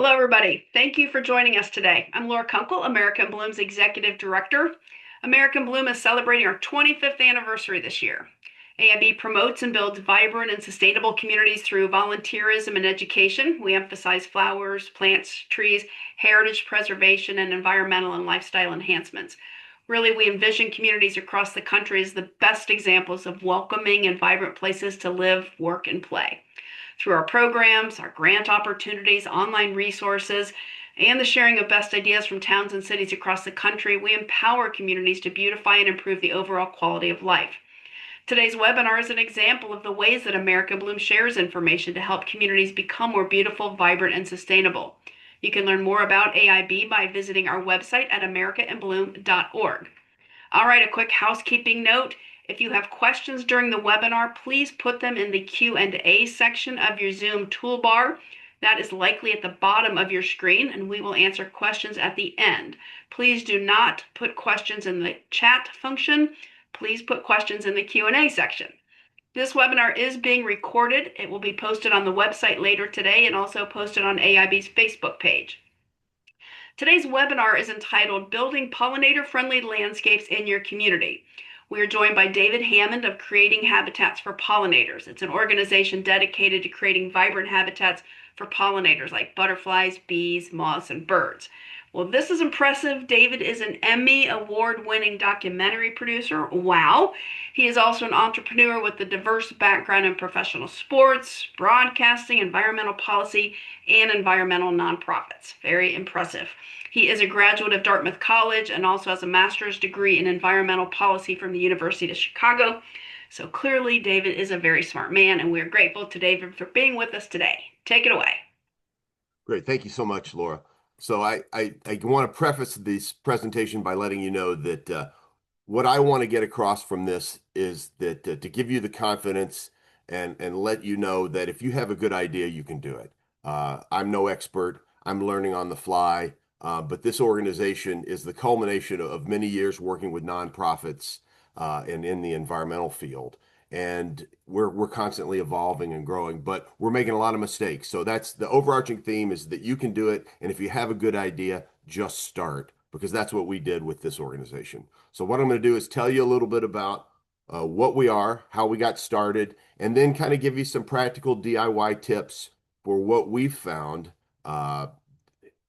Hello, everybody. Thank you for joining us today. I'm Laura Kunkel, American Bloom's Executive Director. American Bloom is celebrating our 25th anniversary this year. AIB promotes and builds vibrant and sustainable communities through volunteerism and education. We emphasize flowers, plants, trees, heritage preservation, and environmental and lifestyle enhancements. Really, we envision communities across the country as the best examples of welcoming and vibrant places to live, work, and play. Through our programs, our grant opportunities, online resources, and the sharing of best ideas from towns and cities across the country, we empower communities to beautify and improve the overall quality of life. Today's webinar is an example of the ways that American Bloom shares information to help communities become more beautiful, vibrant, and sustainable. You can learn more about AIB by visiting our website at americaandbloom.org. All right, a quick housekeeping note. If you have questions during the webinar, please put them in the Q&A section of your Zoom toolbar. That is likely at the bottom of your screen, and we will answer questions at the end. Please do not put questions in the chat function. Please put questions in the Q&A section. This webinar is being recorded. It will be posted on the website later today and also posted on AIB's Facebook page. Today's webinar is entitled Building Pollinator-Friendly Landscapes in Your Community. We are joined by David Hammond of Creating Habitats for Pollinators. It's an organization dedicated to creating vibrant habitats for pollinators like butterflies, bees, moths, and birds. Well, this is impressive. David is an Emmy award-winning documentary producer. Wow. He is also an entrepreneur with a diverse background in professional sports, broadcasting, environmental policy, and environmental nonprofits. Very impressive. He is a graduate of Dartmouth College and also has a master's degree in environmental policy from the University of Chicago. So clearly, David is a very smart man, and we are grateful to David for being with us today. Take it away. Great. Thank you so much, Laura. So I want to preface this presentation by letting you know that what I want to get across from this is that to give you the confidence and let you know that if you have a good idea, you can do it. I'm no expert. I'm learning on the fly. But this organization is the culmination of many years working with nonprofits and in the environmental field. And we're constantly evolving and growing, but we're making a lot of mistakes. So that's the overarching theme, is that you can do it. And if you have a good idea, just start, because that's what we did with this organization. So what I'm going to do is tell you a little bit about what we are, how we got started, and then kind of give you some practical DIY tips for what we've found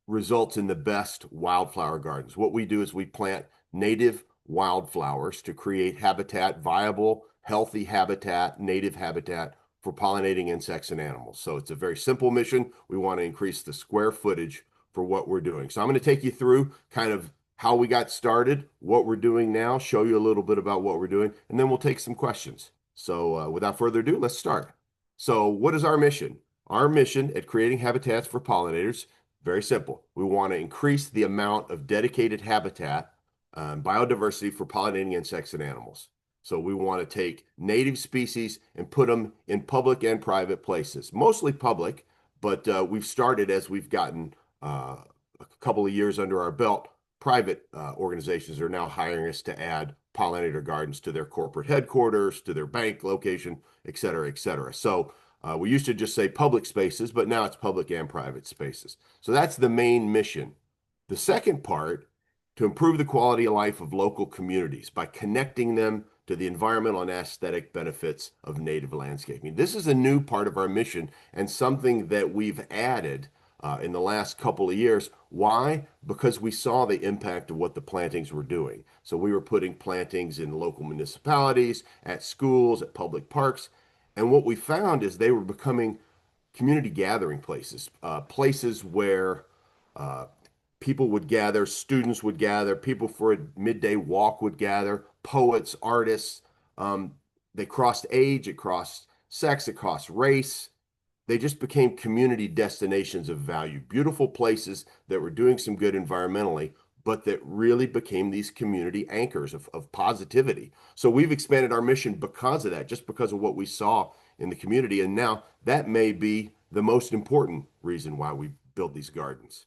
results in the best wildflower gardens. What we do is we plant native wildflowers to create habitat, viable, healthy habitat, native habitat for pollinating insects and animals. So it's a very simple mission. We want to increase the square footage for what we're doing. So I'm going to take you through kind of how we got started, what we're doing now, show you a little bit about what we're doing, and then we'll take some questions. So without further ado, let's start. So what is our mission? Our mission at Creating Habitats for Pollinators, very simple. We want to increase the amount of dedicated habitat, biodiversity for pollinating insects and animals. So we want to take native species and put them in public and private places, mostly public, but we've started, as we've gotten a couple of years under our belt, private organizations are now hiring us to add pollinator gardens to their corporate headquarters, to their bank location, et cetera, et cetera. So we used to just say public spaces, but now it's public and private spaces. So that's the main mission. The second part, to improve the quality of life of local communities by connecting them to the environmental and aesthetic benefits of native landscaping. This is a new part of our mission and something that we've added in the last couple of years. Why? Because we saw the impact of what the plantings were doing. So we were putting plantings in local municipalities, at schools, at public parks. And what we found is they were becoming community gathering places, places where people would gather, students would gather, people for a midday walk would gather, poets, artists. They crossed age, it crossed sex, it crossed race. They just became community destinations of value, beautiful places that were doing some good environmentally, but that really became these community anchors of positivity. So we've expanded our mission because of that, just because of what we saw in the community. And now that may be the most important reason why we built these gardens.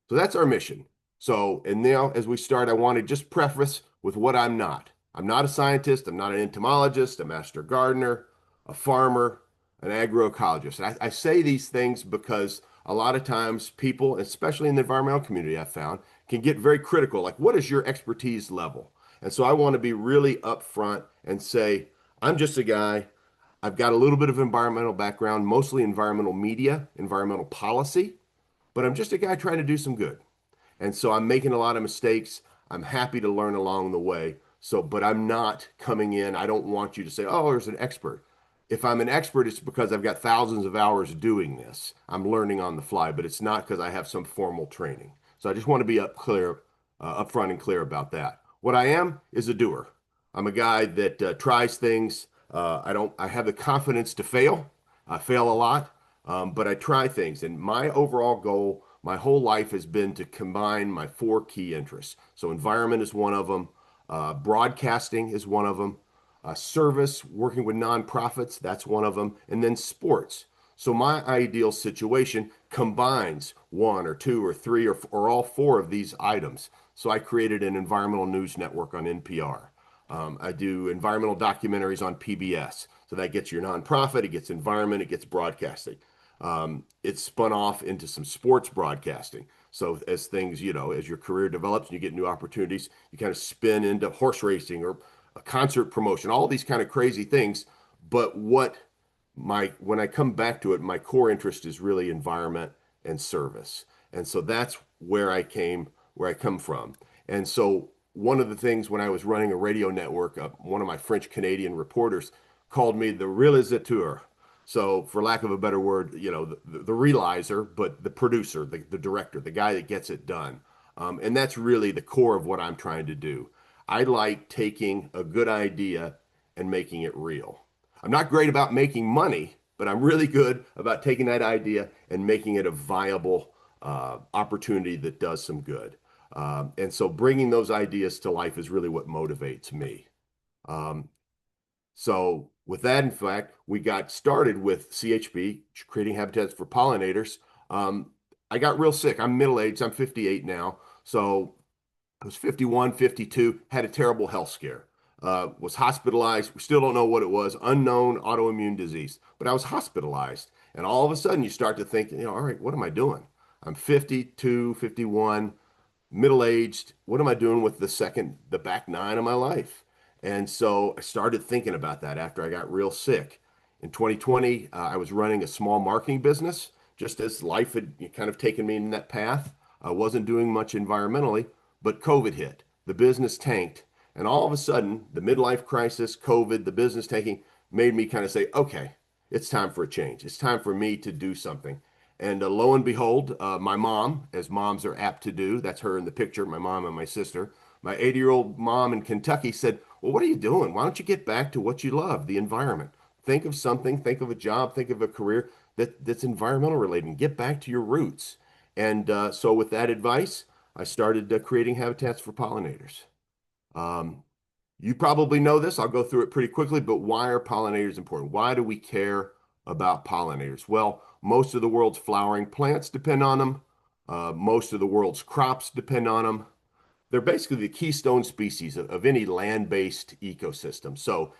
So that's our mission. So, and now as we start, I want to just preface with what I'm not. I'm not a scientist. I'm not an entomologist, a master gardener, a farmer, an agroecologist. And I say these things because a lot of times people, especially in the environmental community, I've found, can get very critical. Like, what is your expertise level? And so I want to be really upfront and say, I'm just a guy. I've got a little bit of environmental background, mostly environmental media, environmental policy, but I'm just a guy trying to do some good. And so I'm making a lot of mistakes. I'm happy to learn along the way. So, but I'm not coming in. I don't want you to say, oh, there's an expert. If I'm an expert, it's because I've got thousands of hours doing this. I'm learning on the fly, but it's not because I have some formal training. So I just want to be upfront and clear about that. What I am is a doer. I'm a guy that tries things. I have the confidence to fail. I fail a lot, but I try things. And my overall goal my whole life has been to combine my four key interests. So environment is one of them, broadcasting is one of them, service, working with nonprofits, that's one of them, and then sports. So my ideal situation combines one or two or three or all four of these items. So I created an environmental news network on NPR. I do environmental documentaries on PBS. So that gets your nonprofit, it gets environment, it gets broadcasting. It's spun off into some sports broadcasting. So as things, as your career develops and you get new opportunities, you kind of spin into horse racing or a concert promotion, all these kind of crazy things. But when I come back to it, my core interest is really environment and service. And so that's where I come from. And so one of the things when I was running a radio network, one of my French Canadian reporters called me the réalisateur. So, for lack of a better word, the realizer, but the producer, the director, the guy that gets it done. And that's really the core of what I'm trying to do. I like taking a good idea and making it real. I'm not great about making money, but I'm really good about taking that idea and making it a viable opportunity that does some good. And so bringing those ideas to life is really what motivates me. Um, so with that, in fact, we got started with CHP, creating habitats for pollinators. I got real sick. I'm middle-aged. I'm 58 now. So I was 51, 52, had a terrible health scare. Was hospitalized. We still don't know what it was, unknown autoimmune disease. But I was hospitalized. And all of a sudden you start to think, all right, what am I doing? I'm 52, 51, middle-aged. What am I doing with the back nine of my life? And so I started thinking about that after I got real sick. In 2020, I was running a small marketing business, just as life had kind of taken me in that path. I wasn't doing much environmentally, but COVID hit. The business tanked. And all of a sudden, the midlife crisis, COVID, the business tanking made me kind of say, okay, it's time for a change. It's time for me to do something. And lo and behold, my mom, as moms are apt to do, that's her in the picture, my mom and my sister, my 80-year-old mom in Kentucky said, well, what are you doing? Why don't you get back to what you love, the environment? Think of something, think of a job, think of a career that's environmental related and get back to your roots. And so with that advice, I started creating habitats for pollinators. Um, you probably know this. I'll go through it pretty quickly, but why are pollinators important? Why do we care about pollinators? Well, most of the world's flowering plants depend on them. Most of the world's crops depend on them. They're basically the keystone species of any land-based ecosystem. So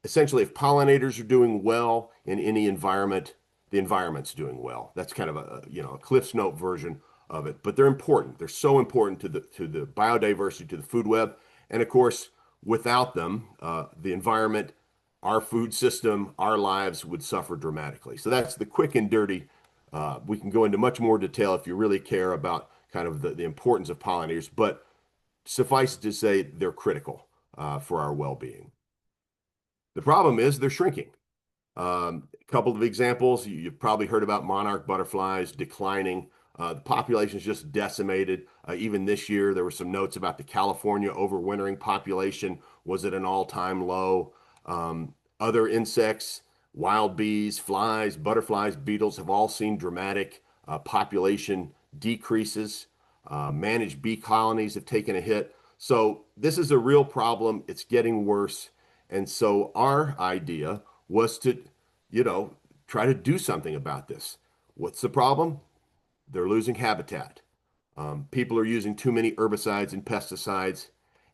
essentially, if pollinators are doing well in any environment, the environment's doing well. That's kind of a Cliff's Note version of it. But they're important. They're so important to the biodiversity, to the food web, and of course, without them, the environment, our food system, our lives would suffer dramatically. So that's the quick and dirty. We can go into much more detail if you really care about kind of the importance of pollinators, but suffice it to say they're critical for our well-being. The problem is they're shrinking. A couple of examples, you've probably heard about monarch butterflies declining. The population is just decimated. Even this year, there were some notes about the California overwintering population was at an all-time low. Other insects, wild bees, flies, butterflies, beetles have all seen dramatic population decreases. Managed bee colonies have taken a hit. So this is a real problem. It's getting worse. And so our idea was to, try to do something about this. What's the problem? They're losing habitat. People are using too many herbicides and pesticides.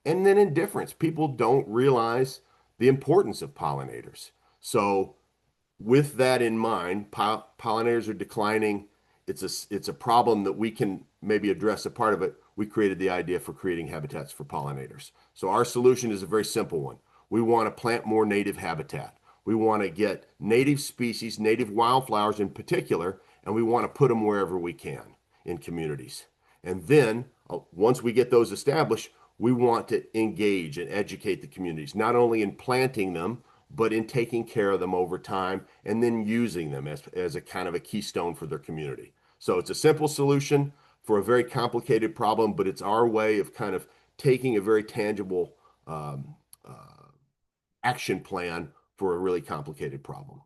And then indifference. People don't realize the importance of pollinators. So with that in mind, pollinators are declining. it's a problem that we can maybe address a part of it. We created the idea for creating habitats for pollinators. So our solution is a very simple one. We want to plant more native habitat. We want to get native species, native wildflowers in particular, and we want to put them wherever we can in communities. And then once we get those established, we want to engage and educate the communities, not only in planting them, but in taking care of them over time and then using them as a kind of a keystone for their community. So it's a simple solution for a very complicated problem, but it's our way of kind of taking a very tangible um, action plan for a really complicated problem.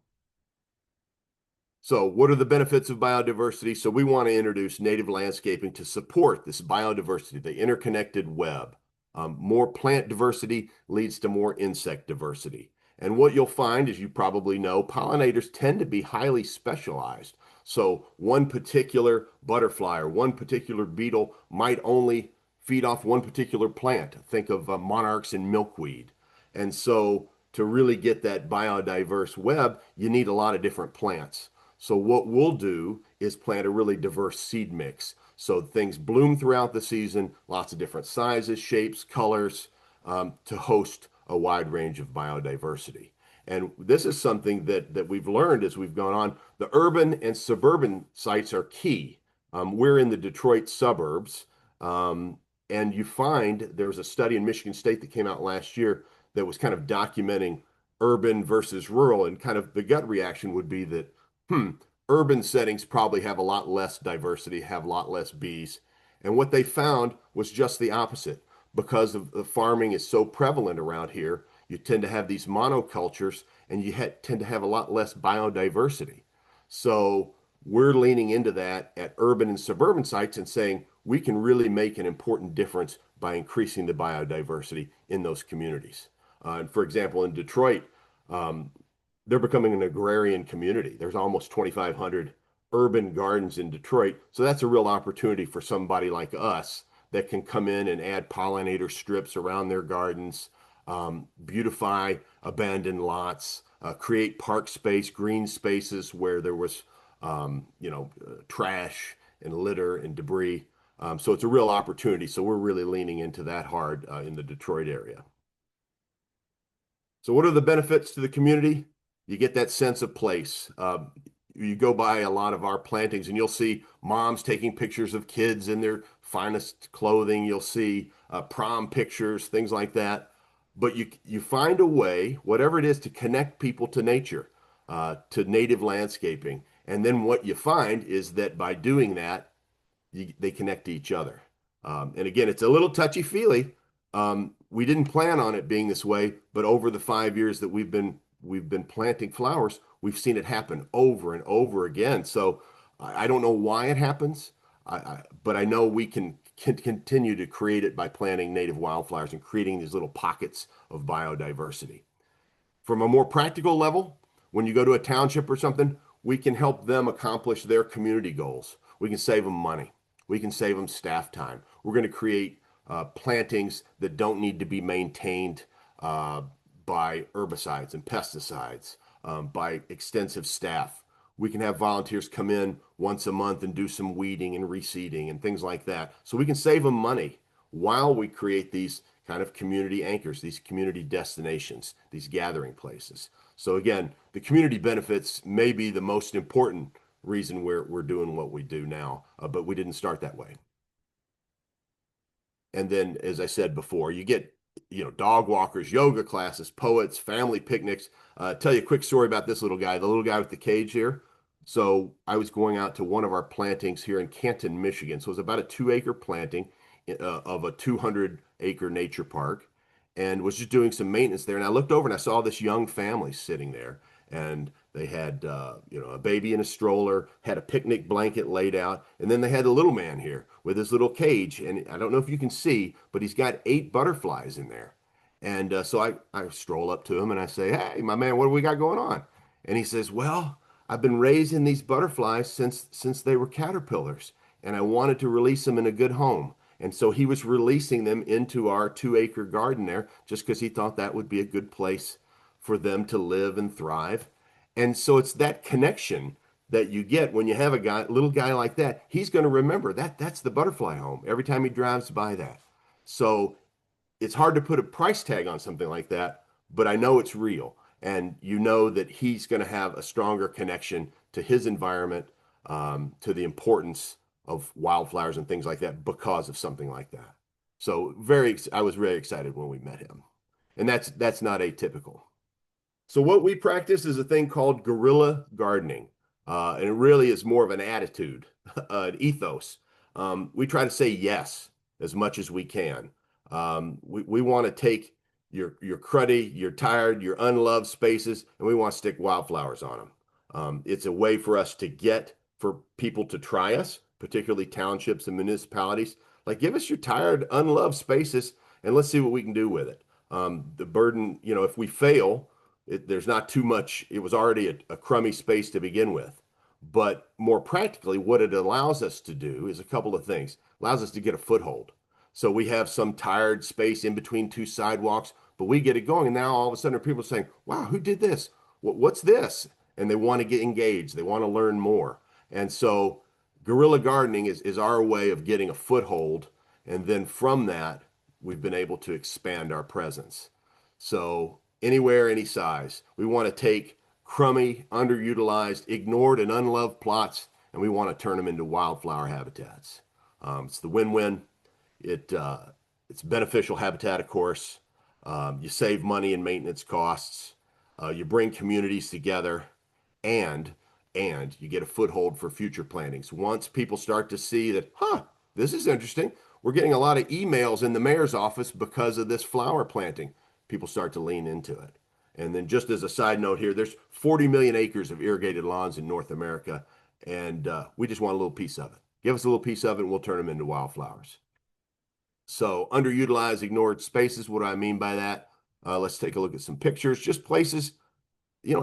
So what are the benefits of biodiversity? So we want to introduce native landscaping to support this biodiversity, the interconnected web. More plant diversity leads to more insect diversity. And what you'll find, as you probably know, pollinators tend to be highly specialized. So one particular butterfly or one particular beetle might only feed off one particular plant. Think of monarchs and milkweed. And so to really get that biodiverse web, you need a lot of different plants. So what we'll do is plant a really diverse seed mix. So things bloom throughout the season, lots of different sizes, shapes, colors, to host a wide range of biodiversity. And this is something that we've learned as we've gone on. The urban and suburban sites are key. We're in the Detroit suburbs, and you find there was a study in Michigan State that came out last year that was kind of documenting urban versus rural, and kind of the gut reaction would be that, urban settings probably have a lot less diversity, have a lot less bees. And what they found was just the opposite. Because of the farming is so prevalent around here, you tend to have these monocultures and you tend to have a lot less biodiversity. So we're leaning into that at urban and suburban sites and saying we can really make an important difference by increasing the biodiversity in those communities. And for example, in Detroit, um, they're becoming an agrarian community. There's almost 2,500 urban gardens in Detroit. So that's a real opportunity for somebody like us that can come in and add pollinator strips around their gardens, beautify abandoned lots, create park space, green spaces where there was, trash and litter and debris. So it's a real opportunity. So we're really leaning into that hard in the Detroit area. So what are the benefits to the community? You get that sense of place. You go by a lot of our plantings and you'll see moms taking pictures of kids in their finest clothing. You'll see prom pictures, things like that. But you find a way, whatever it is, to connect people to nature, to native landscaping. And then what you find is that by doing that, they connect to each other. And again, it's a little touchy-feely. We didn't plan on it being this way, but over the 5 years that we've been planting flowers, we've seen it happen over and over again. So I don't know why it happens, but I know we can continue to create it by planting native wildflowers and creating these little pockets of biodiversity. From a more practical level, when you go to a township or something, we can help them accomplish their community goals. We can save them money. We can save them staff time. We're going to create plantings that don't need to be maintained by herbicides and pesticides, by extensive staff. We can have volunteers come in once a month and do some weeding and reseeding and things like that. So we can save them money while we create these kind of community anchors, these community destinations, these gathering places. So again, the community benefits may be the most important reason we're doing what we do now, but we didn't start that way. And then, as I said before, you get dog walkers, yoga classes, poets, family picnics. Tell you a quick story about this little guy, the little guy with the cage here. So I was going out to one of our plantings here in Canton, Michigan. So it was about a 2-acre planting of a 200-acre nature park, and was just doing some maintenance there. And I looked over and I saw this young family sitting there, and they had a baby in a stroller, had a picnic blanket laid out, and then they had a little man here with his little cage. And I don't know if you can see, but he's got 8 butterflies in there. And so I stroll up to him and I say, "Hey, my man, what do we got going on?" And he says, "Well, I've been raising these butterflies since they were caterpillars, and I wanted to release them in a good home." And so he was releasing them into our 2-acre garden there just because he thought that would be a good place for them to live and thrive. And so it's that connection that you get when you have a little guy like that. He's going to remember that that's the butterfly home every time he drives by that. So it's hard to put a price tag on something like that, but I know it's real. And you know that he's going to have a stronger connection to his environment, to the importance of wildflowers and things like that because of something like that. So I was very excited when we met him. And that's not atypical. So what we practice is a thing called guerrilla gardening, and it really is more of an attitude, an ethos. We try to say yes as much as we can. We want to take your cruddy, your tired, your unloved spaces, and we want to stick wildflowers on them. It's a way for us to get for people to try us, particularly townships and municipalities. Like, give us your tired, unloved spaces, and let's see what we can do with it. The burden, if we fail, there's not too much. It was already a crummy space to begin with. But more practically, what it allows us to do is a couple of things. It allows us to get a foothold. So we have some tired space in between two sidewalks, but we get it going. And now all of a sudden people are saying, wow, who did this? What's this? And they want to get engaged. They want to learn more. And so guerrilla gardening is our way of getting a foothold. And then from that, we've been able to expand our presence. So anywhere, any size. We want to take crummy, underutilized, ignored, and unloved plots, and we want to turn them into wildflower habitats. It's the win-win. It's beneficial habitat, of course. You save money in maintenance costs. You bring communities together, and you get a foothold for future plantings. Once people start to see that, this is interesting. We're getting a lot of emails in the mayor's office because of this flower planting. People start to lean into it. And then just as a side note here, there's 40 million acres of irrigated lawns in North America, and we just want a little piece of it. Give us a little piece of it, and we'll turn them into wildflowers. So underutilized, ignored spaces, what do I mean by that? Let's take a look at some pictures, just places,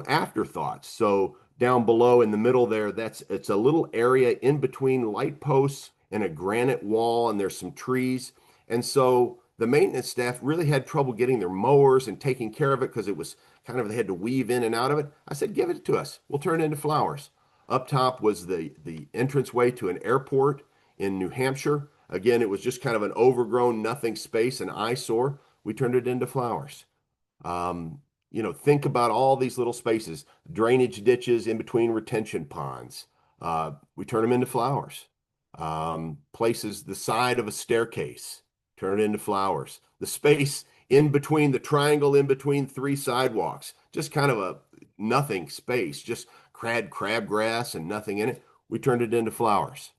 afterthoughts. So down below in the middle there, it's a little area in between light posts and a granite wall, and there's some trees. And so the maintenance staff really had trouble getting their mowers and taking care of it because it was kind of, they had to weave in and out of it. I said, give it to us. We'll turn it into flowers. Up top was the entranceway to an airport in New Hampshire. Again, it was just kind of an overgrown nothing space, an eyesore. We turned it into flowers. Think about all these little spaces, drainage ditches in between retention ponds. We turn them into flowers. Places the side of a staircase, turn it into flowers. The space in between the triangle, in between three sidewalks, just kind of a nothing space, just crabgrass and nothing in it. We turned it into flowers.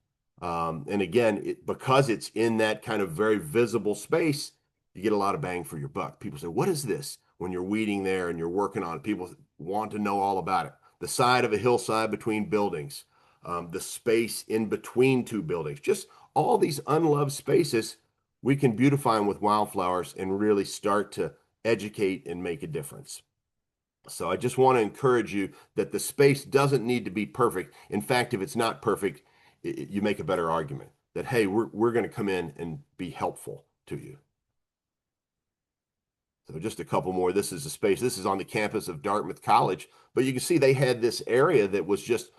And again, because it's in that kind of very visible space, you get a lot of bang for your buck. People say, what is this? When you're weeding there and you're working on it, people want to know all about it. The side of a hillside between buildings, the space in between two buildings, just all these unloved spaces, we can beautify them with wildflowers and really start to educate and make a difference. So I just want to encourage you that the space doesn't need to be perfect. In fact, if it's not perfect, you make a better argument that, hey, we're going to come in and be helpful to you. So just a couple more. This is a space. This is on the campus of Dartmouth College, but you can see they had this area that was just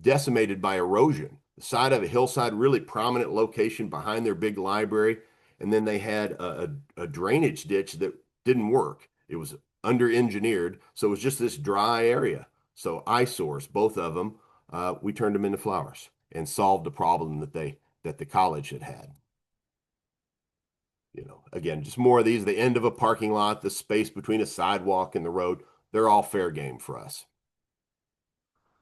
decimated by erosion. The side of a hillside, really prominent location behind their big library. And then they had a drainage ditch that didn't work. It was under-engineered, so it was just this dry area. So eyesores, both of them, we turned them into flowers and solved the problem that the college had had. Again, just more of these, the end of a parking lot, the space between a sidewalk and the road, they're all fair game for us.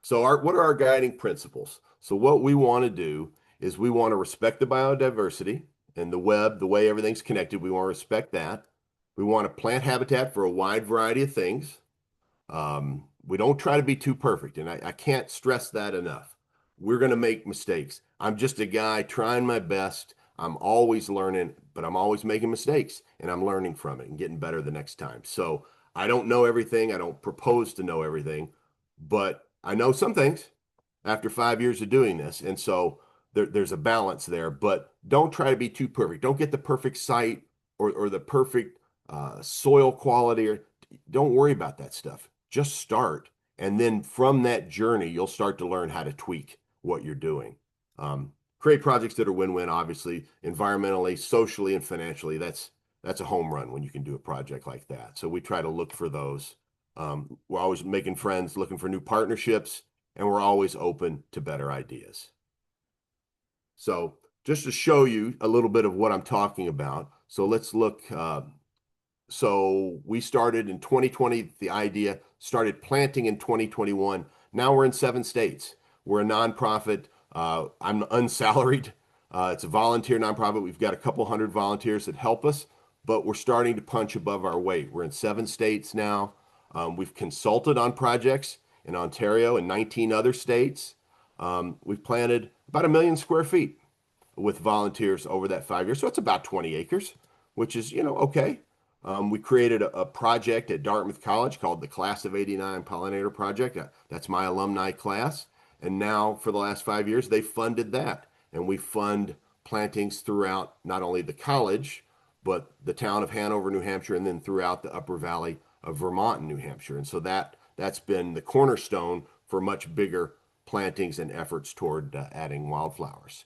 So what are our guiding principles? So what we want to do is we want to respect the biodiversity and the web, the way everything's connected. We want to respect that. We want to plant habitat for a wide variety of things. We don't try to be too perfect, and I can't stress that enough. We're going to make mistakes. I'm just a guy trying my best. I'm always learning, but I'm always making mistakes, and I'm learning from it and getting better the next time. So I don't know everything. I don't propose to know everything, but I know some things after 5 years of doing this. And so there's a balance there, but don't try to be too perfect. Don't get the perfect site or the perfect soil quality, or don't worry about that stuff. Just start And then from that journey, you'll start to learn how to tweak what you're doing. Create projects that are win-win, obviously, environmentally, socially, and financially. That's a home run when you can do a project like that. So we try to look for those. We're always making friends, looking for new partnerships, and we're always open to better ideas. So just to show you a little bit of what I'm talking about. So let's look. So we started in 2020, the idea started planting in 2021. Now we're in 7 states. We're a nonprofit. I'm unsalaried. It's a volunteer nonprofit. We've got a couple hundred volunteers that help us, but we're starting to punch above our weight. We're in 7 states now. We've consulted on projects in Ontario and 19 other states. We've planted about 1 million square feet with volunteers over that 5 years. So it's about 20 acres, which is, okay. We created a project at Dartmouth College called the Class of '89 Pollinator Project. That's my alumni class. And now for the last 5 years, they funded that. And we fund plantings throughout not only the college, but the town of Hanover, New Hampshire, and then throughout the Upper Valley of Vermont and New Hampshire. And so that's been the cornerstone for much bigger plantings and efforts toward adding wildflowers.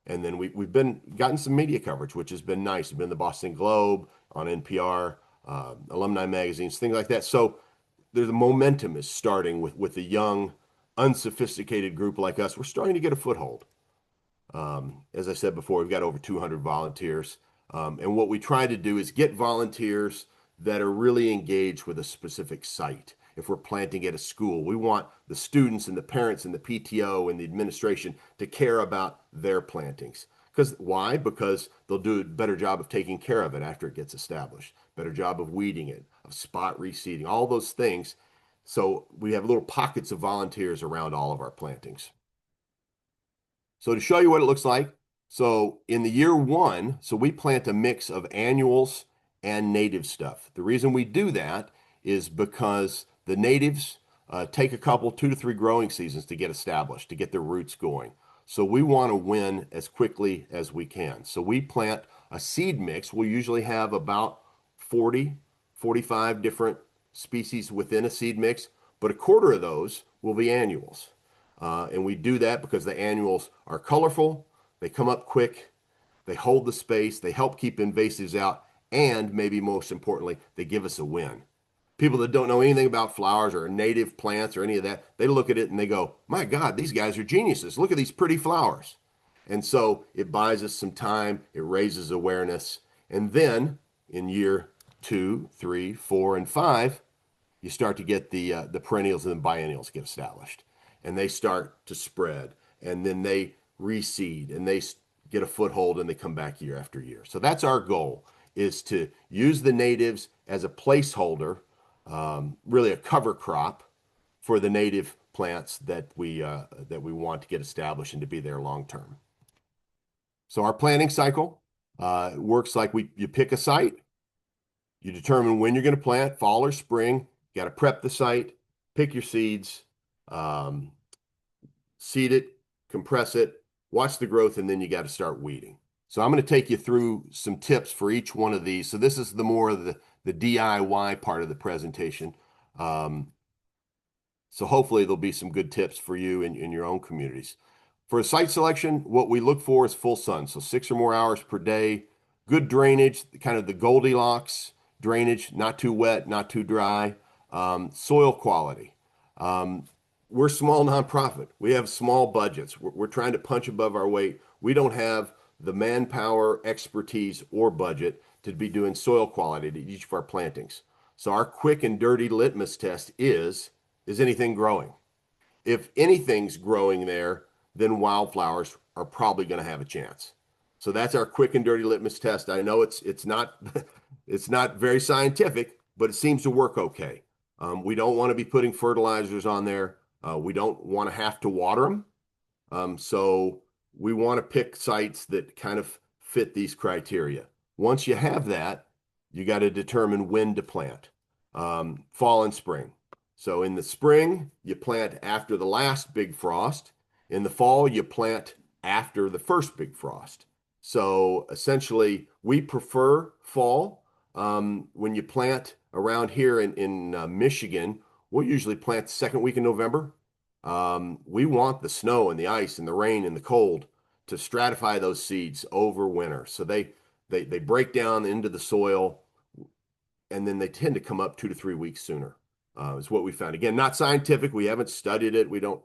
And then we've gotten some media coverage, which has been nice. We've been the Boston Globe, on NPR, alumni magazines, things like that. So the momentum is starting with a young, unsophisticated group like us. We're starting to get a foothold. As I said before, we've got over 200 volunteers. And what we try to do is get volunteers that are really engaged with a specific site. If we're planting at a school, we want the students and the parents and the PTO and the administration to care about their plantings. Why? Because they'll do a better job of taking care of it after it gets established, better job of weeding it, of spot reseeding, all those things. So we have little pockets of volunteers around all of our plantings. So to show you what it looks like, so in the year one, so we plant a mix of annuals and native stuff. The reason we do that is because the natives take a couple, 2 to 3 growing seasons to get established, to get their roots going. So we want to win as quickly as we can. So we plant a seed mix. We usually have about 40, 45 different species within a seed mix, but a quarter of those will be annuals. And we do that because the annuals are colorful, they come up quick, they hold the space, they help keep invasives out, and maybe most importantly, they give us a win. People that don't know anything about flowers or native plants or any of that, they look at it and they go, my God, these guys are geniuses. Look at these pretty flowers. And so it buys us some time, it raises awareness. And then in year 2, 3, 4, and 5, you start to get the perennials and the biennials get established. And they start to spread. And then they reseed and they get a foothold and they come back year after year. So that's our goal, is to use the natives as a placeholder, really a cover crop for the native plants that we want to get established and to be there long term. So our planting cycle works like you pick a site, you determine when you're going to plant, fall or spring. You got to prep the site, pick your seeds, seed it, compress it, watch the growth, and then you got to start weeding. So I'm going to take you through some tips for each one of these. So this is the more of the DIY part of the presentation. So hopefully there'll be some good tips for you in your own communities. For a site selection, what we look for is full sun. So 6 or more hours per day, good drainage, kind of the Goldilocks drainage, not too wet, not too dry. Soil quality. We're a small nonprofit. We have small budgets. We're trying to punch above our weight. We don't have the manpower, expertise, or budget to be doing soil quality to each of our plantings. So our quick and dirty litmus test is anything growing? If anything's growing there, then wildflowers are probably going to have a chance. So that's our quick and dirty litmus test. I know it's not it's not very scientific, but it seems to work okay. We don't want to be putting fertilizers on there. We don't want to have to water them. So we want to pick sites that kind of fit these criteria. Once you have that, you got to determine when to plant, fall and spring. So in the spring, you plant after the last big frost. In the fall, you plant after the first big frost. So essentially, we prefer fall. When you plant around here in Michigan, We'll usually plant the second week in November. We want the snow and the ice and the rain and the cold to stratify those seeds over winter. So they break down into the soil and then they tend to come up 2 to 3 weeks sooner. Is what we found. Again, not scientific. We haven't studied it. We don't,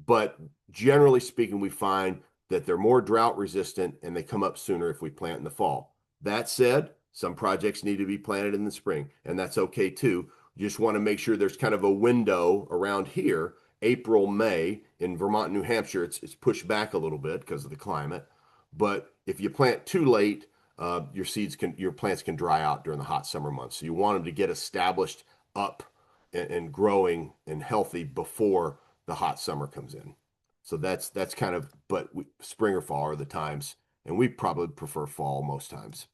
but generally speaking, we find that they're more drought resistant and they come up sooner if we plant in the fall. That said, some projects need to be planted in the spring, and that's okay too. You just want to make sure there's kind of a window around here, April, May. In Vermont, New Hampshire, it's pushed back a little bit because of the climate. But if you plant too late, your plants can dry out during the hot summer months. So you want them to get established up and growing and healthy before the hot summer comes in. So that's kind of, but spring or fall are the times, and we probably prefer fall most times.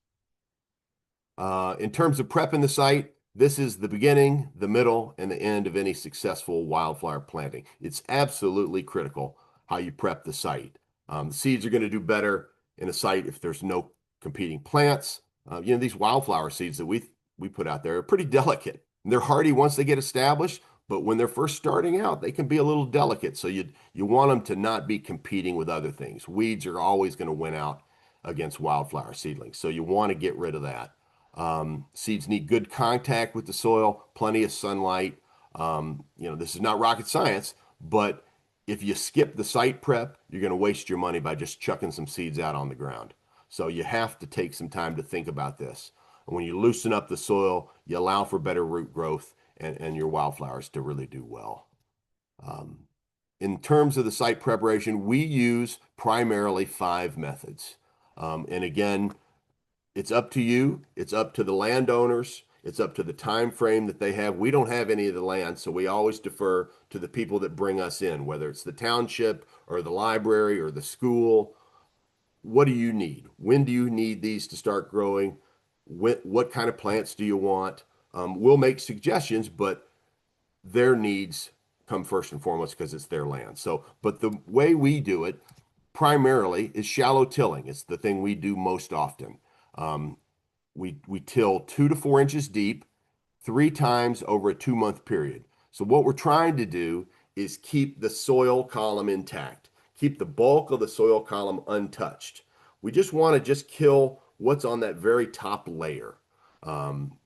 In terms of prepping the site, this is the beginning, the middle, and the end of any successful wildflower planting. It's absolutely critical how you prep the site. The seeds are going to do better in a site if there's no competing plants. These wildflower seeds that we put out there are pretty delicate. They're hardy once they get established, but when they're first starting out, they can be a little delicate. So you want them to not be competing with other things. Weeds are always going to win out against wildflower seedlings. So you want to get rid of that. Seeds need good contact with the soil, plenty of sunlight. This is not rocket science, but if you skip the site prep, you're going to waste your money by just chucking some seeds out on the ground. So you have to take some time to think about this. And when you loosen up the soil, you allow for better root growth and your wildflowers to really do well. In terms of the site preparation, we use primarily 5 methods. And again, it's up to you. It's up to the landowners. It's up to the time frame that they have. We don't have any of the land, so we always defer to the people that bring us in, whether it's the township or the library or the school. What do you need? When do you need these to start growing? What kind of plants do you want? We'll make suggestions, but their needs come first and foremost because it's their land. So, but the way we do it primarily is shallow tilling. It's the thing we do most often. We till 2 to 4 inches deep 3 times over a 2-month period. So what we're trying to do is keep the soil column intact, keep the bulk of the soil column untouched. We just want to kill what's on that very top layer.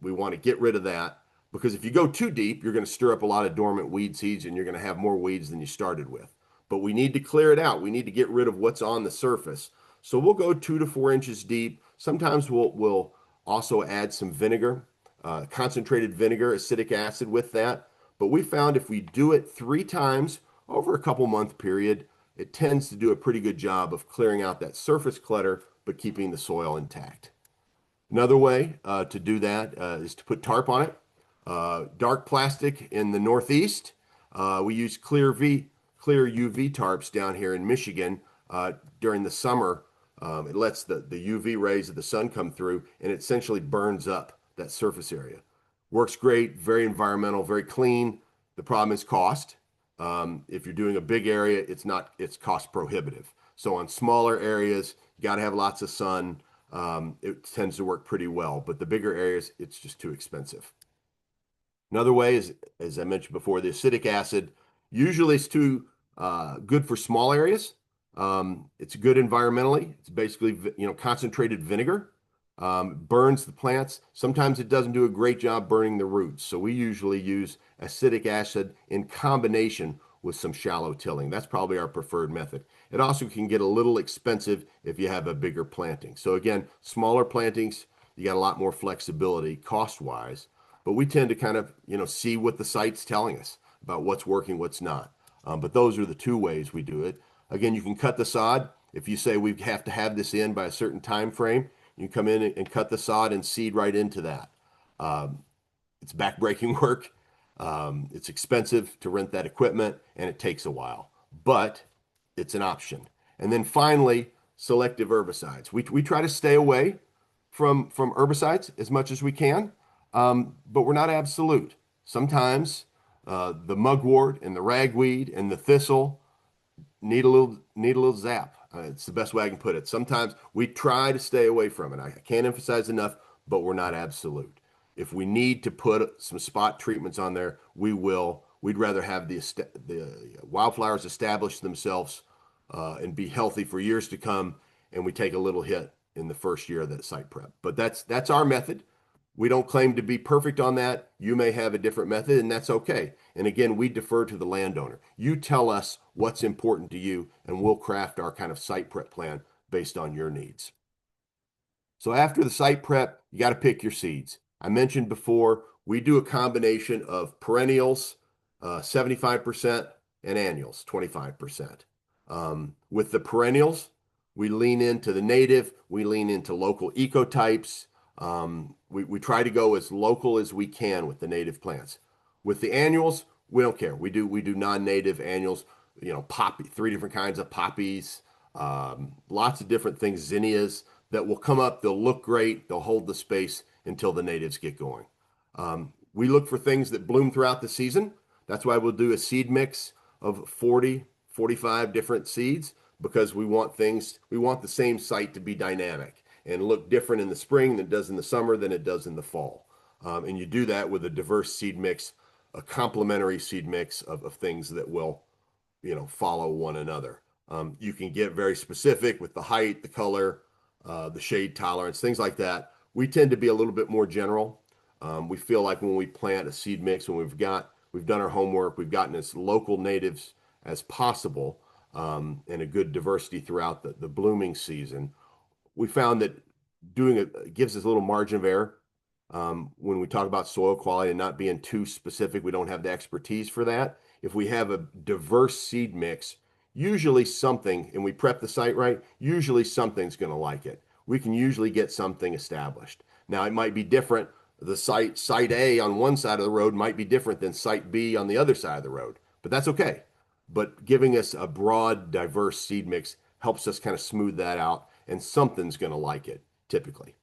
We want to get rid of that because if you go too deep, you're going to stir up a lot of dormant weed seeds and you're going to have more weeds than you started with. But we need to clear it out. We need to get rid of what's on the surface. So we'll go 2 to 4 inches deep. Sometimes we'll also add some vinegar, concentrated vinegar, acidic acid with that. But we found if we do it 3 times over a couple month period, it tends to do a pretty good job of clearing out that surface clutter, but keeping the soil intact. Another way to do that is to put tarp on it. Dark plastic in the Northeast. We use clear UV tarps down here in Michigan during the summer. It lets the UV rays of the sun come through and it essentially burns up that surface area. Works great, very environmental, very clean. The problem is cost. If you're doing a big area, it's cost prohibitive. So on smaller areas, you got to have lots of sun. It tends to work pretty well, but the bigger areas, it's just too expensive. Another way is, as I mentioned before, the acidic acid. Usually it's too good for small areas. It's good environmentally. It's basically, concentrated vinegar. Burns the plants. Sometimes it doesn't do a great job burning the roots. So we usually use acidic acid in combination with some shallow tilling. That's probably our preferred method. It also can get a little expensive if you have a bigger planting. So again, smaller plantings, you got a lot more flexibility cost-wise, but we tend to kind of, see what the site's telling us about what's working, what's not. But those are the 2 ways we do it. Again, you can cut the sod. If you say we have to have this in by a certain time frame, you can come in and cut the sod and seed right into that. It's backbreaking work. It's expensive to rent that equipment, and it takes a while, but it's an option. And then finally, selective herbicides. We try to stay away from herbicides as much as we can, but we're not absolute. Sometimes the mugwort and the ragweed and the thistle need a little zap. It's the best way I can put it. Sometimes we try to stay away from it. I can't emphasize enough, but we're not absolute. If we need to put some spot treatments on there, we will. We'd rather have the wildflowers establish themselves and be healthy for years to come, and we take a little hit in the first year of that site prep. But that's our method. We don't claim to be perfect on that. You may have a different method, and that's okay. And again, we defer to the landowner. You tell us what's important to you, and we'll craft our kind of site prep plan based on your needs. So after the site prep, you got to pick your seeds. I mentioned before, we do a combination of perennials, 75%, and annuals, 25%. With the perennials, we lean into the native, we lean into local ecotypes. We try to go as local as we can with the native plants. With the annuals, we don't care. We do non-native annuals, poppy, 3 different kinds of poppies, lots of different things, zinnias that will come up. They'll look great. They'll hold the space until the natives get going. We look for things that bloom throughout the season. That's why we'll do a seed mix of 40, 45 different seeds because we want the same site to be dynamic and look different in the spring than it does in the summer than it does in the fall. And you do that with a diverse seed mix, a complementary seed mix of things that will, follow one another. You can get very specific with the height, the color, the shade tolerance, things like that. We tend to be a little bit more general. We feel like when we plant a seed mix, when we've done our homework, we've gotten as local natives as possible, and a good diversity throughout the blooming season. We found that doing it gives us a little margin of error. When we talk about soil quality and not being too specific, we don't have the expertise for that. If we have a diverse seed mix, usually something, and we prep the site right, usually something's going to like it. We can usually get something established. Now, it might be different. The site A on one side of the road might be different than site B on the other side of the road, but that's okay. But giving us a broad, diverse seed mix helps us kind of smooth that out, and something's going to like it, typically.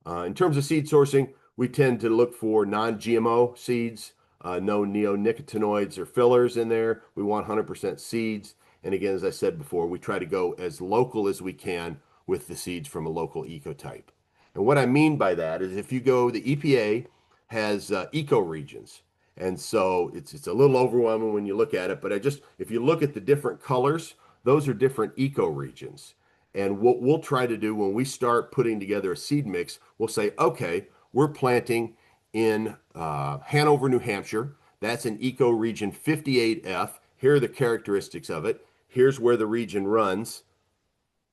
In terms of seed sourcing, we tend to look for non-GMO seeds, no neonicotinoids or fillers in there. We want 100% seeds. And again, as I said before, we try to go as local as we can with the seeds from a local ecotype. And what I mean by that is if you go, the EPA has ecoregions. And so it's a little overwhelming when you look at it, but if you look at the different colors, those are different ecoregions. And what we'll try to do when we start putting together a seed mix, we'll say, okay, we're planting in Hanover, New Hampshire. That's an ecoregion 58F. Here are the characteristics of it. Here's where the region runs.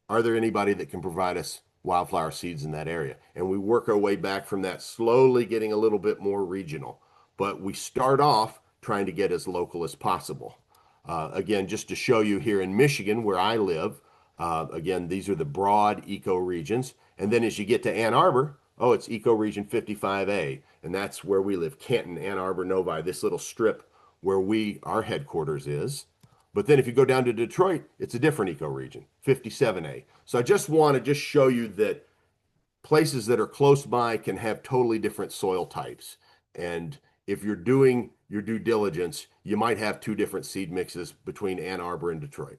Are there anybody that can provide us wildflower seeds in that area? And we work our way back from that, slowly getting a little bit more regional. But we start off trying to get as local as possible. Again, just to show you here in Michigan, where I live, again, these are the broad ecoregions. And then as you get to Ann Arbor, oh, it's ecoregion 55A. And that's where we live, Canton, Ann Arbor, Novi, this little strip where our headquarters is. But then if you go down to Detroit, it's a different ecoregion, 57A. So I just want to show you that places that are close by can have totally different soil types. And if you're doing your due diligence, you might have 2 different seed mixes between Ann Arbor and Detroit.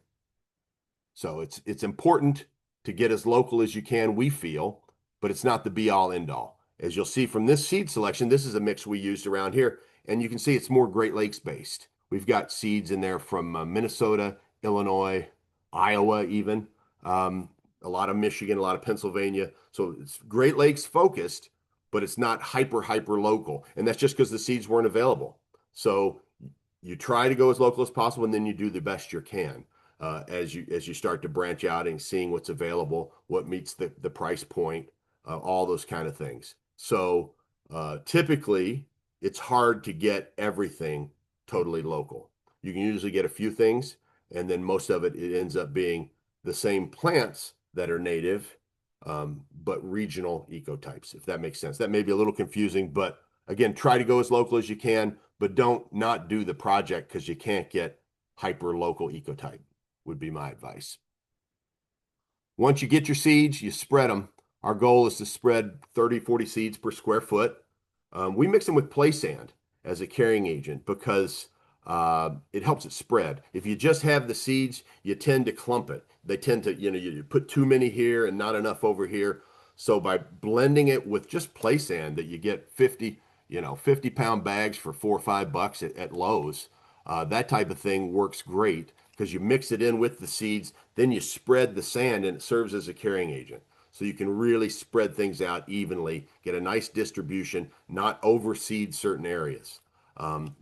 So it's important to get as local as you can, we feel, but it's not the be all end all. As you'll see from this seed selection, this is a mix we used around here, and you can see it's more Great Lakes based. We've got seeds in there from Minnesota, Illinois, Iowa even, a lot of Michigan, a lot of Pennsylvania. So it's Great Lakes focused, but it's not hyper local. And that's just because the seeds weren't available. So you try to go as local as possible, and then you do the best you can as you start to branch out and seeing what's available, what meets the price point, all those kind of things. So typically, it's hard to get everything totally local. You can usually get a few things, and then most of it ends up being the same plants that are native, but regional ecotypes, if that makes sense. That may be a little confusing, but again, try to go as local as you can, but don't not do the project because you can't get hyper local ecotype, would be my advice. Once you get your seeds, you spread them. Our goal is to spread 30, 40 seeds per square foot. We mix them with play sand as a carrying agent because it helps it spread. If you just have the seeds, you tend to clump it. They tend to, you put too many here and not enough over here. So by blending it with just play sand that you get 50, 50-pound bags for $4 or $5 at Lowe's. That type of thing works great because you mix it in with the seeds, then you spread the sand and it serves as a carrying agent. So you can really spread things out evenly, get a nice distribution, not overseed certain areas.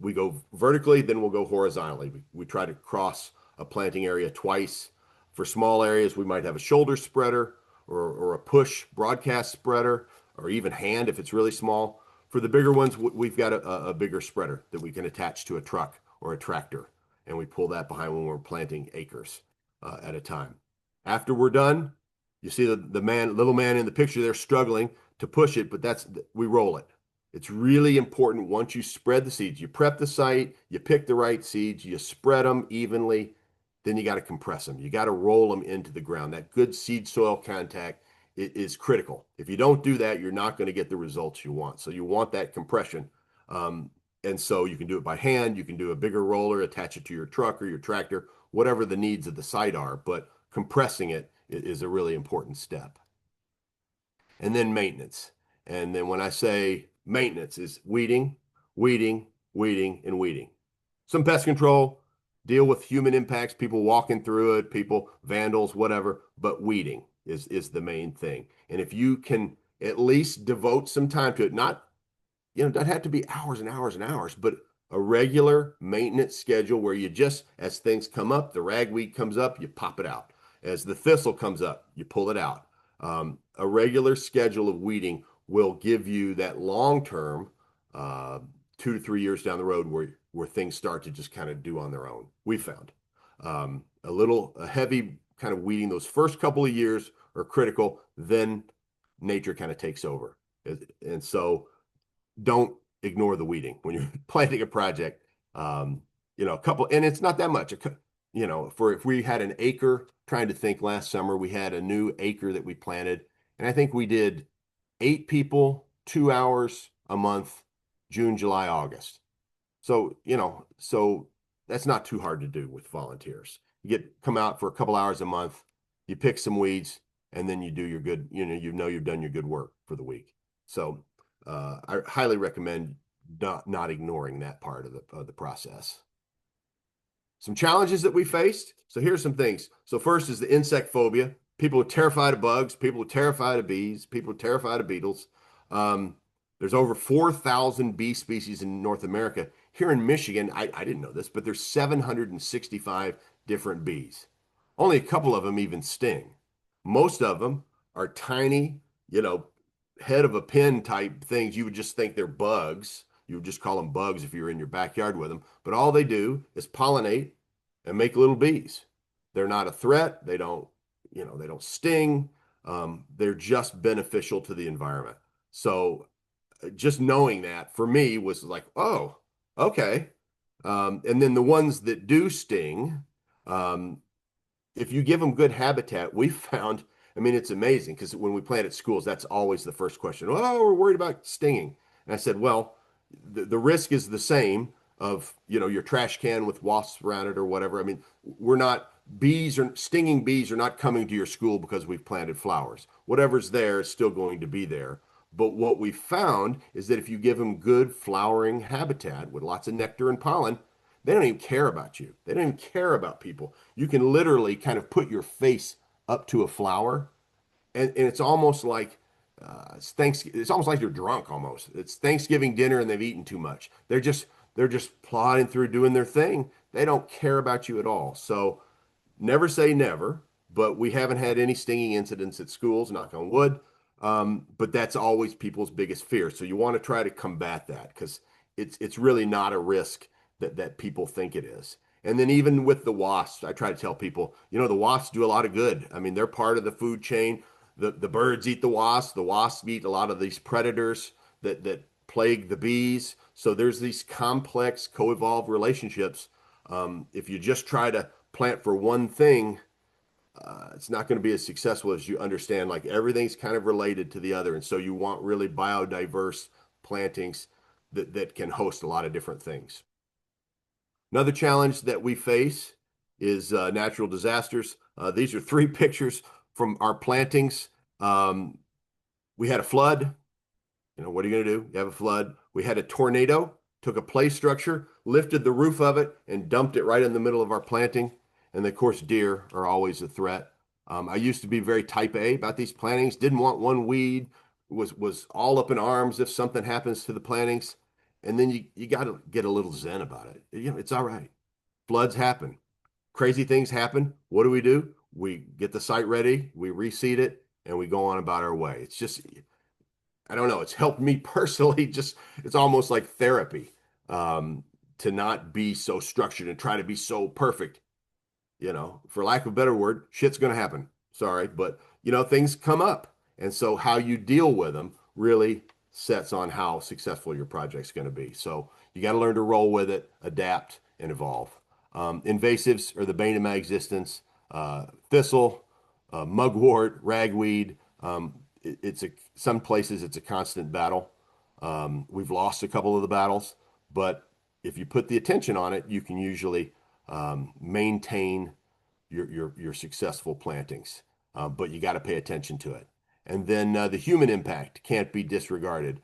We go vertically, then we'll go horizontally. We try to cross a planting area twice. For small areas, we might have a shoulder spreader or a push broadcast spreader or even hand if it's really small. For the bigger ones, we've got a bigger spreader that we can attach to a truck or a tractor, and we pull that behind when we're planting acres at a time. After we're done, you see the little man in the picture there struggling to push it, but we roll it. It's really important once you spread the seeds, you prep the site, you pick the right seeds, you spread them evenly, then you got to compress them. You got to roll them into the ground. That good seed soil contact is critical. If you don't do that, you're not going to get the results you want. So you want that compression. And so you can do it by hand, you can do a bigger roller, attach it to your truck or your tractor, whatever the needs of the site are, but compressing it is a really important step. And then maintenance. And then when I say maintenance is weeding, weeding, weeding, and weeding. Some pest control, deal with human impacts, people walking through it, people, vandals, whatever, but weeding is the main thing. And if you can at least devote some time to it, not, doesn't have to be hours and hours and hours, but a regular maintenance schedule where you just, as things come up, the ragweed comes up, you pop it out. As the thistle comes up, you pull it out. A regular schedule of weeding will give you that long-term 2 to 3 years down the road where things start to just kind of do on their own. We found a heavy kind of weeding those first couple of years are critical. Then nature kind of takes over, and so don't ignore the weeding when you're planting a project. A couple, and it's not that much. If we had an acre, trying to think last summer, we had a new acre that we planted, and I think we did 8 people, 2 hours a month, June, July, August. So, so that's not too hard to do with volunteers. You come out for a couple hours a month, you pick some weeds, and then you do your good, you've done your good work for the week. So I highly recommend not ignoring that part of the process. Some challenges that we faced. So here's some things. So first is the insect phobia. People are terrified of bugs. People are terrified of bees. People are terrified of beetles. There's over 4,000 bee species in North America. Here in Michigan, I didn't know this, but there's 765 different bees. Only a couple of them even sting. Most of them are tiny, head of a pin type things. You would just think they're bugs. You would just call them bugs if you were in your backyard with them. But all they do is pollinate and make little bees. They're not a threat. They don't sting. They're just beneficial to the environment. So just knowing that for me was like, oh, okay. And then the ones that do sting, if you give them good habitat, we found, it's amazing because when we plant at schools, that's always the first question. Oh, we're worried about stinging. And I said, well, the risk is the same of, your trash can with wasps around it or whatever. Stinging bees are not coming to your school because we've planted flowers. Whatever's there is still going to be there. But what we found is that if you give them good flowering habitat with lots of nectar and pollen, they don't even care about you. They don't even care about people. You can literally kind of put your face up to a flower, and it's almost like it's almost like they're drunk almost. It's Thanksgiving dinner and they've eaten too much. They're just plodding through doing their thing. They don't care about you at all. So never say never, but we haven't had any stinging incidents at schools, knock on wood. But that's always people's biggest fear. So you want to try to combat that because it's really not a risk that people think it is. And then even with the wasps, I try to tell people, the wasps do a lot of good. They're part of the food chain. The birds eat the wasps. The wasps eat a lot of these predators that plague the bees. So there's these complex co-evolved relationships. If you just try to plant for one thing, it's not going to be as successful as you understand. Like everything's kind of related to the other. And so you want really biodiverse plantings that can host a lot of different things. Another challenge that we face is natural disasters. These are 3 pictures from our plantings. We had a flood. What are you going to do? You have a flood. We had a tornado, took a play structure, lifted the roof of it, and dumped it right in the middle of our planting. And of course, deer are always a threat. I used to be very type A about these plantings, didn't want one weed, was all up in arms if something happens to the plantings. And then you got to get a little zen about it. It's all right. Floods happen. Crazy things happen. What do? We get the site ready, we reseed it, and we go on about our way. It's just, I don't know, it's helped me personally. Just, it's almost like therapy, um, to not be so structured and try to be so perfect. For lack of a better word, shit's going to happen. Sorry, but things come up. And so how you deal with them really sets on how successful your project's going to be. So you got to learn to roll with it, adapt, and evolve. Invasives are the bane of my existence. Thistle, mugwort, ragweed. Some places it's a constant battle. We've lost a couple of the battles, but if you put the attention on it, you can usually maintain your successful plantings. But you got to pay attention to it. And then the human impact can't be disregarded.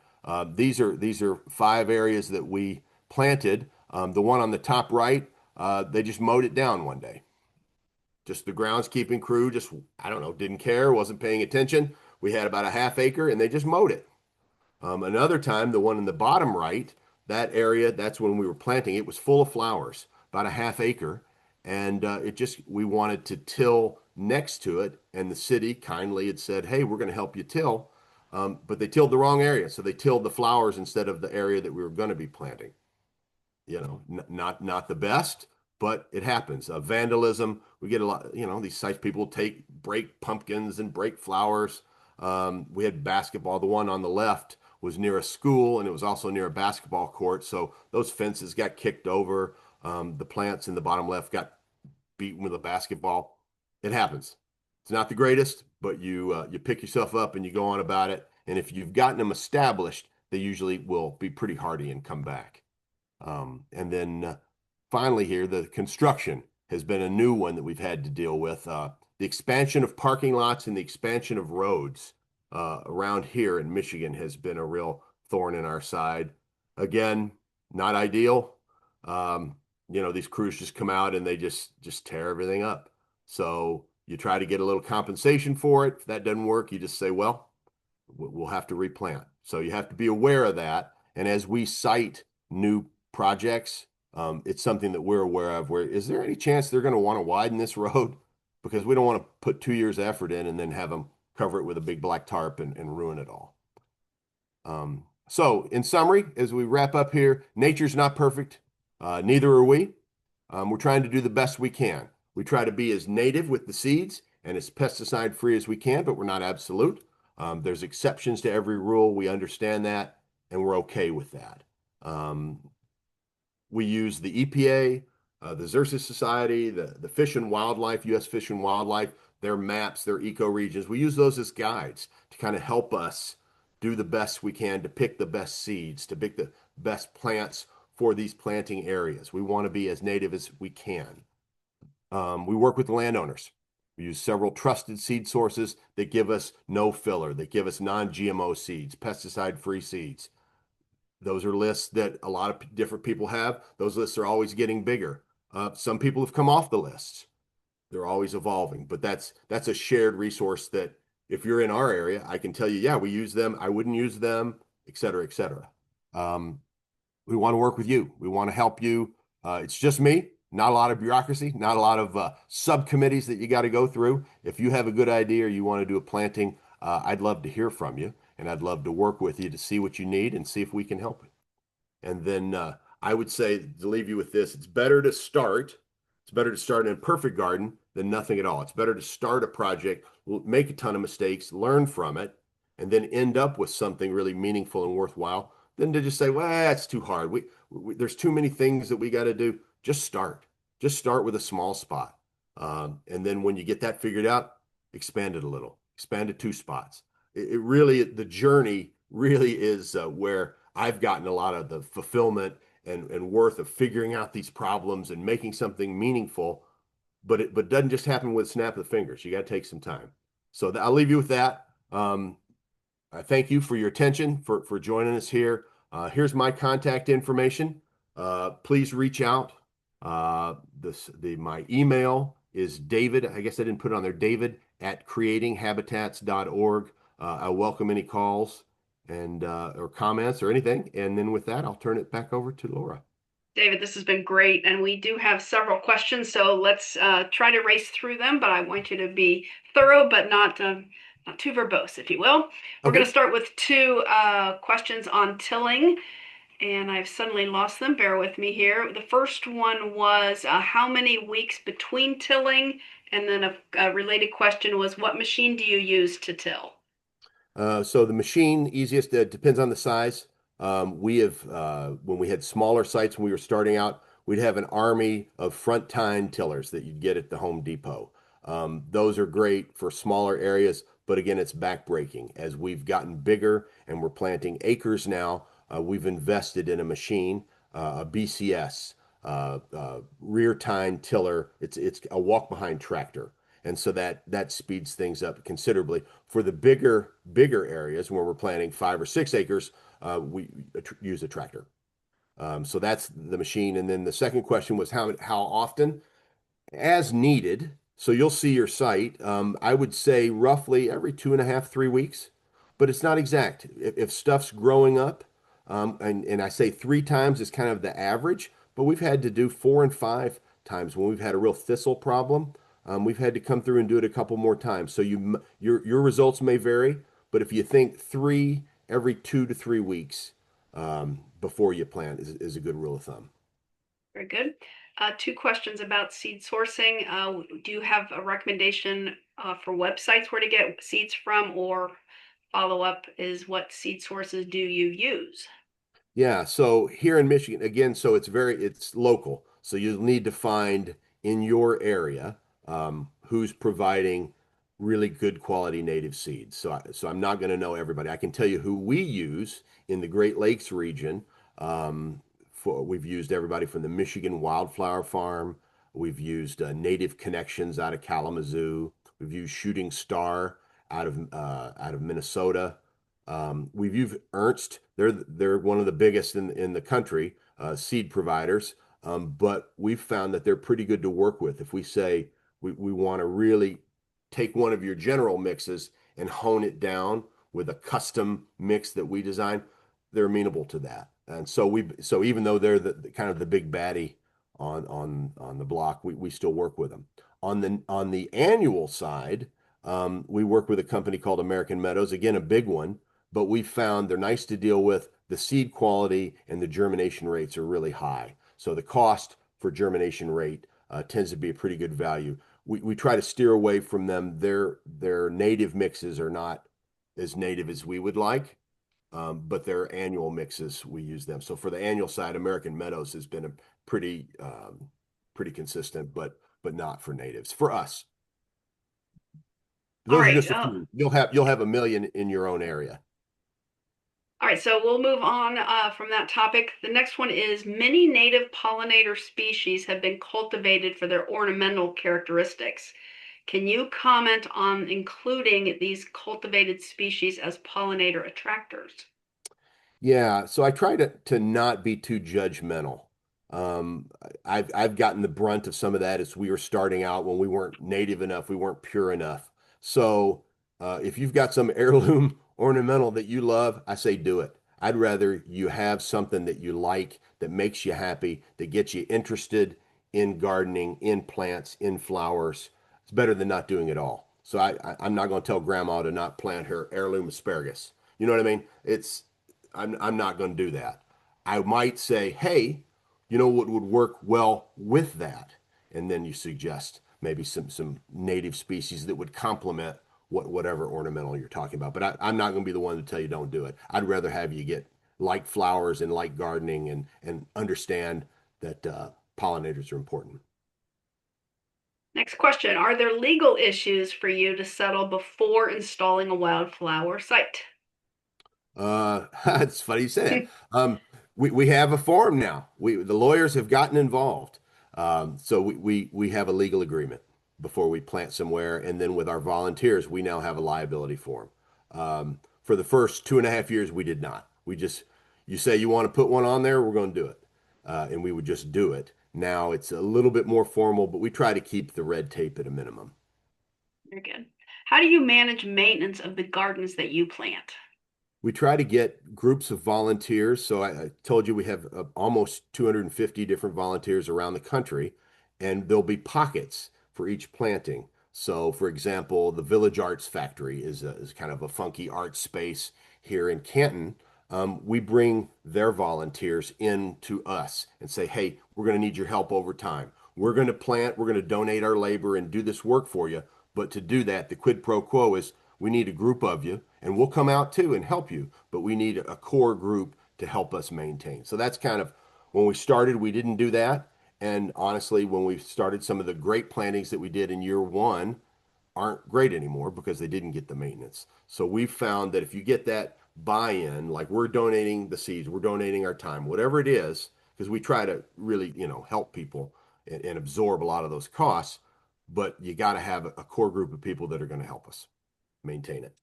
These are 5 areas that we planted. The one on the top right, they just mowed it down one day. Just the groundskeeping crew, just, I don't know, didn't care, wasn't paying attention. We had about a half acre and they just mowed it. Another time, the one in the bottom right, that area, that's when we were planting. It was full of flowers, about a half acre. And we wanted to till next to it. And the city kindly had said, hey, we're going to help you till. But they tilled the wrong area. So they tilled the flowers instead of the area that we were going to be planting. Not the best, but it happens. Vandalism, we get a lot, these sites, people break pumpkins and break flowers. We had basketball. The one on the left was near a school and it was also near a basketball court. So those fences got kicked over. The plants in the bottom left got beaten with a basketball. It happens. It's not the greatest, but you pick yourself up and you go on about it. And if you've gotten them established, they usually will be pretty hardy and come back. And then finally here, the construction has been a new one that we've had to deal with. The expansion of parking lots and the expansion of roads around here in Michigan has been a real thorn in our side. Again, not ideal. These crews just come out and they just tear everything up. So you try to get a little compensation for it. If that doesn't work, you just say, well, we'll have to replant. So you have to be aware of that. And as we cite new projects, it's something that we're aware of. Where is there any chance they're going to want to widen this road? Because we don't want to put 2 years effort in and then have them cover it with a big black tarp and ruin it all. So in summary, as we wrap up here, nature's not perfect. Neither are we. We're trying to do the best we can. We try to be as native with the seeds and as pesticide free as we can, but we're not absolute. There's exceptions to every rule. We understand that and we're okay with that. We use the EPA, the Xerces Society, the Fish and Wildlife, U.S. Fish and Wildlife, their maps, their ecoregions. We use those as guides to kind of help us do the best we can to pick the best seeds, to pick the best plants for these planting areas. We want to be as native as we can. We work with the landowners. We use several trusted seed sources that give us no filler, that give us non-GMO seeds, pesticide-free seeds. Those are lists that a lot of different people have. Those lists are always getting bigger. Some people have come off the lists. They're always evolving, but that's a shared resource that if you're in our area, I can tell you, yeah, we use them. I wouldn't use them, et cetera, et cetera. We want to work with you. We want to help you. It's just me, not a lot of bureaucracy, not a lot of subcommittees that you got to go through. If you have a good idea or you want to do a planting, I'd love to hear from you. And I'd love to work with you to see what you need and see if we can help it. And then I would say to leave you with this, it's better to start in a perfect garden than nothing at all. It's better to start a project, make a ton of mistakes, learn from it, and then end up with something really meaningful and worthwhile than to just say, well, that's too hard. There's too many things that we got to do. Just start. Just start with a small spot. And then when you get that figured out, expand it a little. Expand it 2 spots. The journey really is where I've gotten a lot of the fulfillment and worth of figuring out these problems and making something meaningful, but it doesn't just happen with a snap of the fingers. You got to take some time. So I'll leave you with that. I thank you for your attention, for joining us here. Here's my contact information. Please reach out. My email is David. I guess I didn't put it on there. David at creatinghabitats.org. I welcome any calls and or comments or anything. And then with that, I'll turn it back over to Laura. David, this has been great, and we do have several questions, so let's try to race through them. But I want you to be thorough, but not too verbose, if you will. We're going to Okay. start with two questions on tilling, and I've suddenly lost them. Bear with me here. The first one was how many weeks between tilling, and then a related question was what machine do you use to till? So the machine easiest depends on the size. We have when we had smaller sites when we were starting out, we'd have an army of front tine tillers that you'd get at the Home Depot. Those are great for smaller areas, but again, it's backbreaking. As we've gotten bigger and we're planting acres now, we've invested in a machine, a BCS, rear tine tiller. It's a walk behind tractor. And so that speeds things up considerably. For the bigger areas where we're planting 5 or 6 acres, we use a tractor. So that's the machine. And then the second question was how often? As needed. So you'll see your site. I would say roughly every 2.5, 3 weeks, but it's not exact. If stuff's growing up, and I say 3 times is kind of the average, but we've had to do 4 and 5 times when we've had a real thistle problem. We've had to come through and do it a couple more times. So your results may vary, but if you think three every 2 to 3 weeks before you plant is a good rule of thumb. Very good. Two questions about seed sourcing. Do you have a recommendation for websites where to get seeds from, or follow up is what seed sources do you use? Yeah, so here in Michigan, again, so it's local. So you'll need to find in your area who's providing really good quality native seeds. So I'm not going to know everybody. I can tell you who we use in the Great Lakes region. We've used everybody from the Michigan Wildflower Farm. We've used Native Connections out of Kalamazoo. We've used Shooting Star out of Minnesota. We've used Ernst. They're one of the biggest in the country seed providers, but we've found that they're pretty good to work with. If we say we want to really take one of your general mixes and hone it down with a custom mix that we design, they're amenable to that. And so even though they're the kind of the big baddie on the block, we still work with them. On the annual side, we work with a company called American Meadows, again a big one, but we found they're nice to deal with. The seed quality and the germination rates are really high. So the cost for germination rate tends to be a pretty good value. We try to steer away from them. Their native mixes are not as native as we would like, but their annual mixes, we use them. So for the annual side, American Meadows has been a pretty consistent, but not for natives. For us, All those are right. just a few. You'll have a million in your own area. All right, so we'll move on from that topic. The next one is many native pollinator species have been cultivated for their ornamental characteristics. Can you comment on including these cultivated species as pollinator attractors? Yeah, so I try to not be too judgmental. Um, I've gotten the brunt of some of that as we were starting out when we weren't native enough, we weren't pure enough. So if you've got some heirloom ornamental that you love, I say do it. I'd rather you have something that you like, that makes you happy, that gets you interested in gardening, in plants, in flowers. It's better than not doing it all. So I'm not going to tell grandma to not plant her heirloom asparagus. You know what I mean? I'm not going to do that. I might say, hey, you know what would work well with that? And then you suggest maybe some native species that would complement whatever ornamental you're talking about. But I'm not going to be the one to tell you don't do it. I'd rather have you get like flowers and like gardening and understand that pollinators are important. Next question, are there legal issues for you to settle before installing a wildflower site? It's funny you say it. We have a form now. The lawyers have gotten involved. So we have a legal agreement before we plant somewhere, and then with our volunteers, we now have a liability form. For the first 2.5 years, we did not. We just, you say you want to put one on there, we're going to do it. And we would just do it. Now it's a little bit more formal, but we try to keep the red tape at a minimum. Very good. How do you manage maintenance of the gardens that you plant? We try to get groups of volunteers. So I told you we have almost 250 different volunteers around the country, and there'll be pockets for each planting. So, for example, the Village Arts Factory is kind of a funky art space here in Canton. We bring their volunteers in to us and say, hey, we're going to need your help over time. We're going to plant, we're going to donate our labor and do this work for you. But to do that, the quid pro quo is we need a group of you, and we'll come out too and help you, but we need a core group to help us maintain. So that's kind of when we started, we didn't do that. And honestly, when we started, some of the great plantings that we did in year one aren't great anymore because they didn't get the maintenance. So we've found that if you get that buy-in, like we're donating the seeds, we're donating our time, whatever it is, because we try to really, help people and absorb a lot of those costs, but you got to have a core group of people that are going to help us maintain it.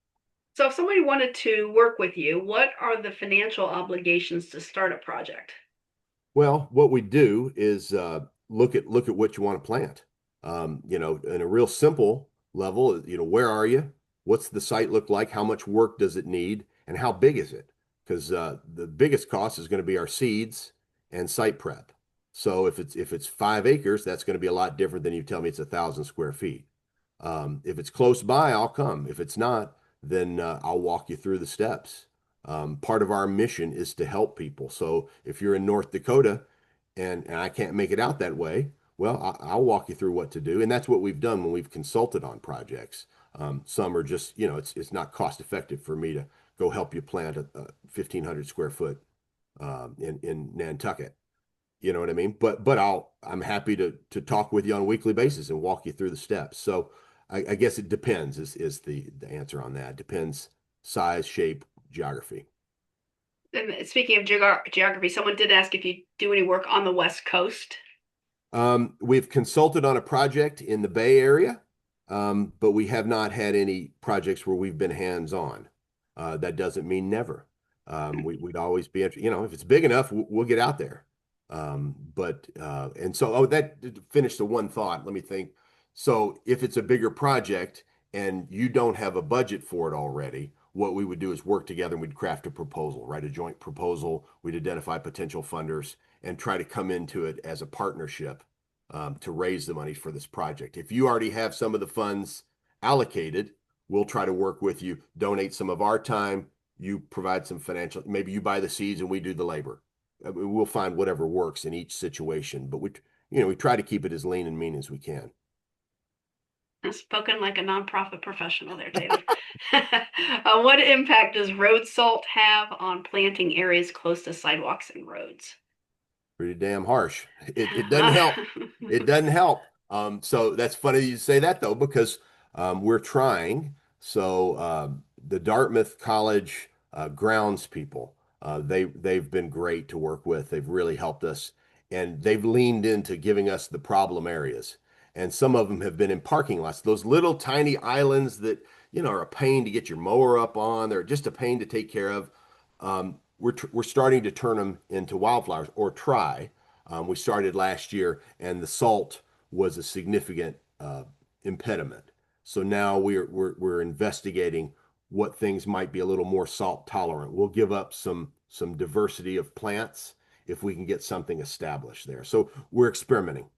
So, if somebody wanted to work with you, what are the financial obligations to start a project? Well, what we do is look at what you want to plant. In a real simple level, where are you? What's the site look like? How much work does it need? And how big is it? Because the biggest cost is going to be our seeds and site prep. So if it's 5 acres, that's going to be a lot different than you tell me it's 1,000 square feet. If it's close by, I'll come. If it's not, then I'll walk you through the steps. Part of our mission is to help people. So if you're in North Dakota and I can't make it out that way, well, I'll walk you through what to do. And that's what we've done when we've consulted on projects. Some are just, it's not cost effective for me to go help you plant a 1,500 square foot in Nantucket. You know what I mean? But I'm happy to talk with you on a weekly basis and walk you through the steps. So I guess it depends is the answer on that. Depends size, shape, geography. And speaking of geography, someone did ask if you do any work on the West Coast. We've consulted on a project in the Bay Area, but we have not had any projects where we've been hands-on. That doesn't mean never. We'd always be, if it's big enough, we'll get out there. That finished the one thought. Let me think. So if it's a bigger project and you don't have a budget for it already, what we would do is work together and we'd craft a proposal, write a joint proposal. We'd identify potential funders and try to come into it as a partnership to raise the money for this project. If you already have some of the funds allocated, we'll try to work with you, donate some of our time. You provide some financial, maybe you buy the seeds and we do the labor. We'll find whatever works in each situation, but we try to keep it as lean and mean as we can. Spoken like a nonprofit professional there, David. What impact does road salt have on planting areas close to sidewalks and roads? Pretty damn harsh. It doesn't help. It doesn't help. So that's funny you say that though, because we're trying. So the Dartmouth College grounds people, they've been great to work with. They've really helped us, and they've leaned into giving us the problem areas. And some of them have been in parking lots, those little tiny islands that are a pain to get your mower up on. They're just a pain to take care of. We're starting to turn them into wildflowers or try. We started last year, and the salt was a significant impediment. So now we're investigating what things might be a little more salt tolerant. We'll give up some diversity of plants if we can get something established there. So we're experimenting.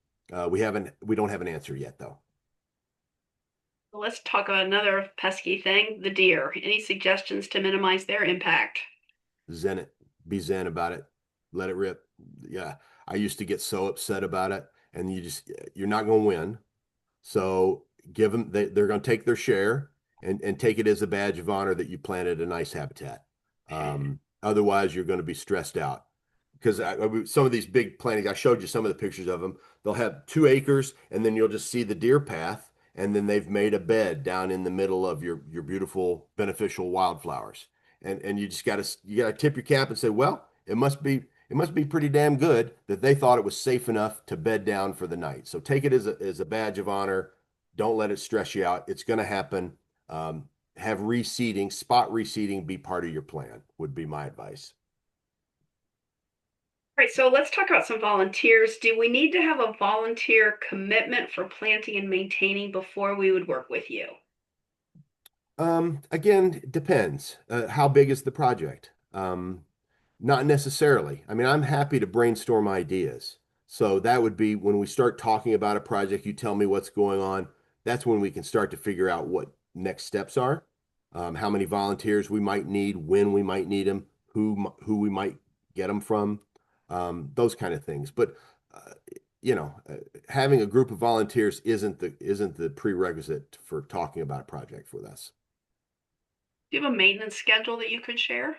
We don't have an answer yet though. Let's talk about another pesky thing, the deer. Any suggestions to minimize their impact? Zen it. Be zen about it. Let it rip. Yeah. I used to get so upset about it, and you're not going to win. So give them, they're going to take their share and take it as a badge of honor that you planted a nice habitat. Otherwise, you're going to be stressed out because some of these big plantings, I showed you some of the pictures of them. They'll have 2 acres, and then you'll just see the deer path, and then they've made a bed down in the middle of your beautiful beneficial wildflowers. And you gotta tip your cap and say, well, it must be pretty damn good that they thought it was safe enough to bed down for the night. So take it as a badge of honor. Don't let it stress you out. It's going to happen. have reseeding, spot reseeding be part of your plan, would be my advice. All right, so let's talk about some volunteers. Do we need to have a volunteer commitment for planting and maintaining before we would work with you? Again, it depends. How big is the project? Not necessarily. I mean, I'm happy to brainstorm ideas. So that would be when we start talking about a project, you tell me what's going on. That's when we can start to figure out what next steps are, how many volunteers we might need, when we might need them, who we might get them from, those kind of things. But uh, having a group of volunteers isn't the prerequisite for talking about a project with us. Do you have a maintenance schedule that you could share?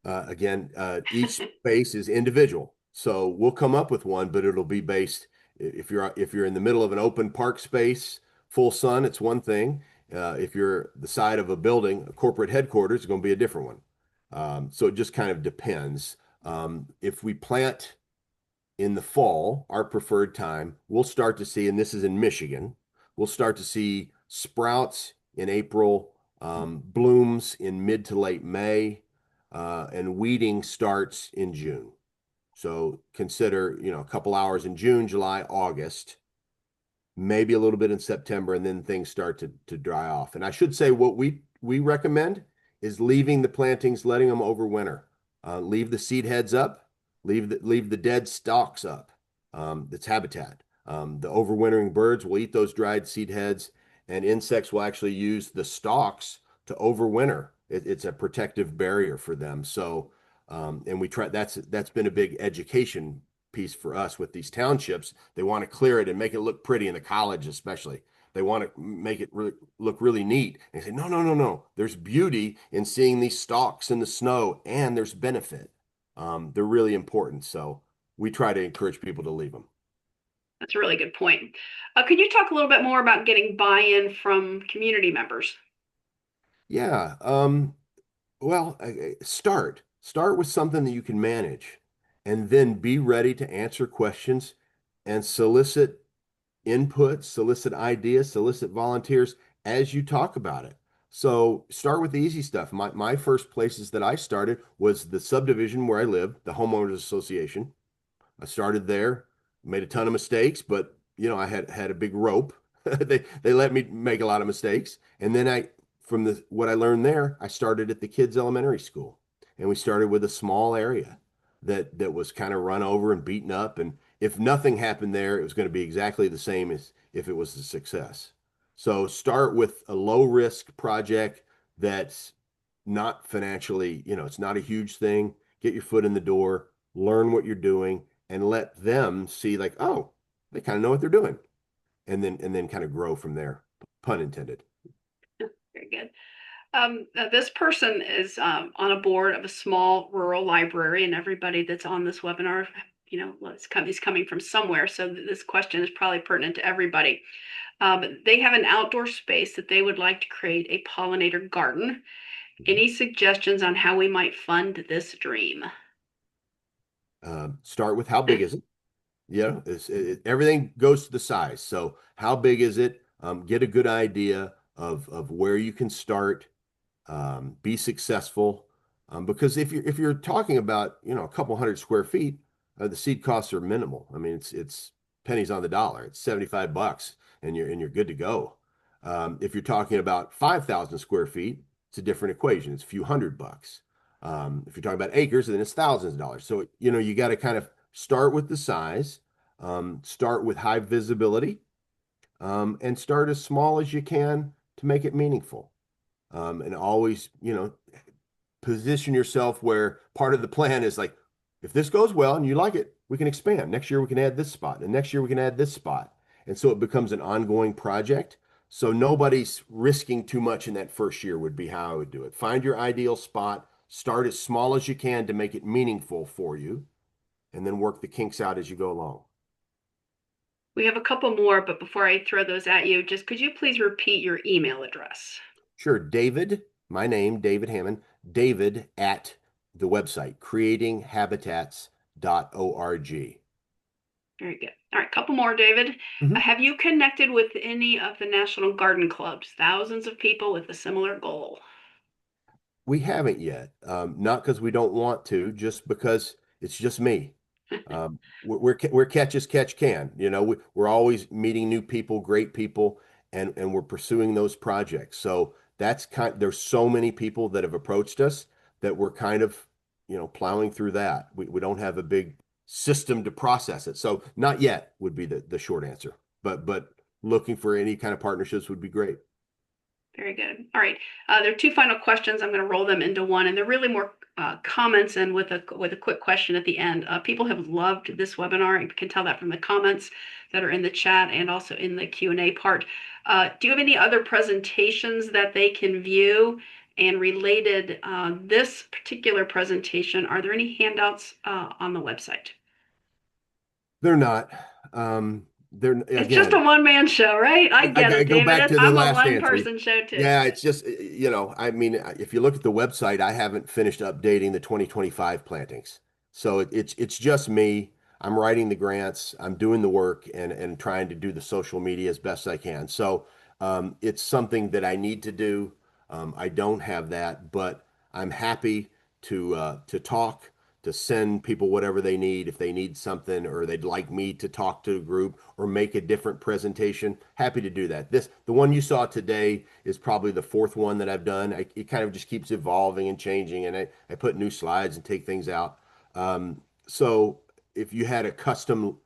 Again, each space is individual. So we'll come up with one, but it'll be based if you're in the middle of an open park space, full sun, it's one thing. If you're the side of a building, a corporate headquarters, it's going to be a different one. So it just kind of depends. If we plant in the fall, our preferred time, we'll start to see, and this is in Michigan, we'll start to see sprouts in April, blooms in mid to late May, and weeding starts in June. So consider, a couple hours in June, July, August, maybe a little bit in September, and then things start to dry off. And I should say what we recommend is leaving the plantings, letting them overwinter. Leave the seed heads up, leave the dead stalks up. That's habitat. The overwintering birds will eat those dried seed heads, and insects will actually use the stalks to overwinter. It's a protective barrier for them. So, and we try. That's been a big education piece for us with these townships. They want to clear it and make it look pretty in the college, especially. They want to make it look really neat. And say, no, no, no, no. There's beauty in seeing these stalks in the snow, and there's benefit. They're really important. So we try to encourage people to leave them. That's a really good point. Could you talk a little bit more about getting buy-in from community members? Yeah. Well, start with something that you can manage, and then be ready to answer questions and solicit input, solicit ideas, solicit volunteers as you talk about it. So start with the easy stuff. My first places that I started was the subdivision where I live, the homeowners association. I started there, made a ton of mistakes, but I had a big rope. They let me make a lot of mistakes. And then from the what I learned there, I started at the kids' elementary school. And we started with a small area that was kind of run over and beaten up. And if nothing happened there, it was going to be exactly the same as if it was a success. So start with a low risk project that's not financially, it's not a huge thing. Get your foot in the door, learn what you're doing, and let them see like, oh, they kind of know what they're doing. And then kind of grow from there. Pun intended. Very good. This person is on a board of a small rural library, and everybody that's on this webinar, is coming from somewhere. So this question is probably pertinent to everybody. They have an outdoor space that they would like to create a pollinator garden. Any suggestions on how we might fund this dream? Start with how big is it? Everything goes to the size. So how big is it? Get a good idea of where you can start. Be successful. Because if you're talking about a couple hundred square feet, the seed costs are minimal. I mean it's pennies on the dollar. It's $75 and you're good to go. If you're talking about 5,000 square feet, it's a different equation. It's a few $100. If you're talking about acres, then it's thousands of dollars. So you got to kind of start with the size, start with high visibility, and start as small as you can to make it meaningful. And always, position yourself where part of the plan is like, if this goes well and you like it, we can expand. Next year we can add this spot, and next year we can add this spot. And so it becomes an ongoing project. So nobody's risking too much in that first year would be how I would do it. Find your ideal spot, start as small as you can to make it meaningful for you, and then work the kinks out as you go along. We have a couple more, but before I throw those at you, just could you please repeat your email address? Sure, David, my name, David Hammond, David at the website, creatinghabitats.org. Very good. All right, couple more, David. Mhm. Have you connected with any of the National Garden Clubs? Thousands of people with a similar goal. We haven't yet. Not because we don't want to, just because it's just me. We're catch as catch can. We're always meeting new people, great people, and we're pursuing those projects. So there's so many people that have approached us that we're kind of, plowing through that. We don't have a big system to process it. So not yet would be the short answer. But looking for any kind of partnerships would be great. Very good. All right. There are two final questions. I'm going to roll them into one, and they're really more comments and with a quick question at the end. People have loved this webinar. You can tell that from the comments that are in the chat and also in the Q&A part. Do you have any other presentations that they can view? And related, this particular presentation, are there any handouts on the website? They're not. They're It's just a again. one-man show, right? I get I it, go back David. to the I'm a last answer. one-person show too. Yeah, it's just, I mean, if you look at the website, I haven't finished updating the 2025 plantings. So it's just me. I'm writing the grants, I'm doing the work and trying to do the social media as best I can. So it's something that I need to do. I don't have that, but I'm happy to talk, to send people whatever they need if they need something or they'd like me to talk to a group or make a different presentation. Happy to do that. The one you saw today is probably the fourth one that I've done. It kind of just keeps evolving and changing, and I put new slides and take things out. So if you had a custom,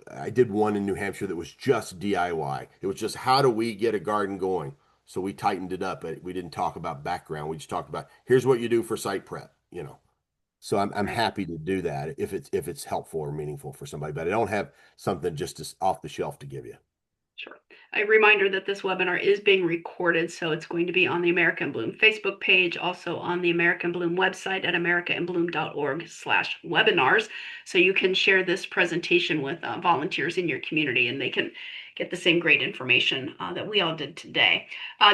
I did one in New Hampshire that was just DIY. It was just how do we get a garden going? So we tightened it up. We didn't talk about background. We just talked about here's what you do for site prep. So I'm Right. happy to do that if it's helpful or meaningful for somebody, but I don't have something just off the shelf to give you. Sure. A reminder that this webinar is being recorded, so it's going to be on the American Bloom Facebook page, also on the American Bloom website at americanbloom.org/webinars. So you can share this presentation with volunteers in your community, and they can get the same great information that we all did today.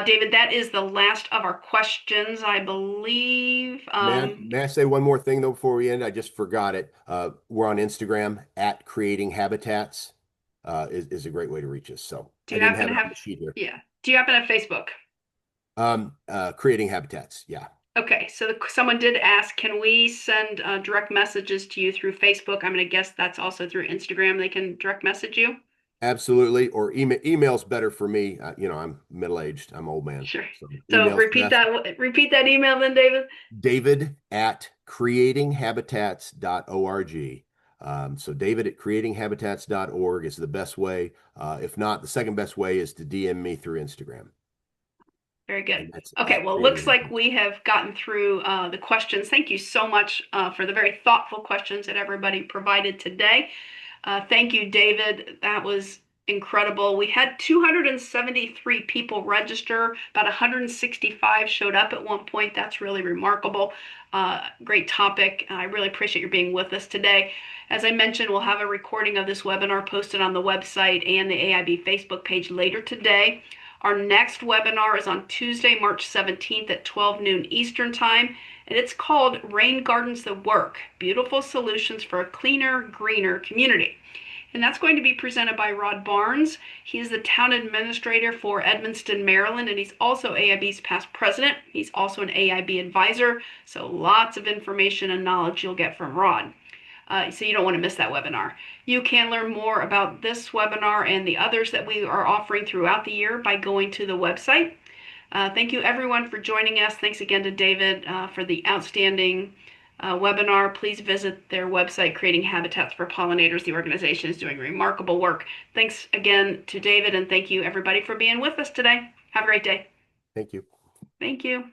David, that is the last of our questions, I believe. May I say one more thing though before we end? I just forgot it. We're on Instagram at creating habitats is a great way to reach us. So Do I you didn't happen have to it on have, the sheet here. yeah, do you happen to have Facebook? Creating habitats. Yeah, Okay, so someone did ask, can we send direct messages to you through Facebook? I'm going to guess that's also through Instagram. They can direct message you. absolutely. Or email's better for me. I'm middle-aged. I'm old man. Sure. So So email's repeat best. that. Repeat that email then, David. David at creatinghabitats.org. So David at creatinghabitats.org is the best way. If not, the second best way is to DM me through Instagram. Very good. And that's Okay, at well, creating looks like habitats. we have gotten through the questions. Thank you so much for the very thoughtful questions that everybody provided today. Thank you, David. That was incredible. We had 273 people register. About 165 showed up at one point. That's really remarkable. Great topic. I really appreciate your being with us today. As I mentioned, we'll have a recording of this webinar posted on the website and the AIB Facebook page later today. Our next webinar is on Tuesday, March 17th at 12 noon Eastern Time, and it's called Rain Gardens That Work, Beautiful Solutions for a Cleaner, Greener Community. And that's going to be presented by Rod Barnes. He is the town administrator for Edmonston, Maryland, and he's also AIB's past president. He's also an AIB advisor, so lots of information and knowledge you'll get from Rod. So you don't want to miss that webinar. You can learn more about this webinar and the others that we are offering throughout the year by going to the website. Thank you everyone for joining us. Thanks again to David for the outstanding webinar. Please visit their website, Creating Habitats for Pollinators. The organization is doing remarkable work. Thanks again to David, and thank you everybody for being with us today. Have a great day. Thank you. Thank you.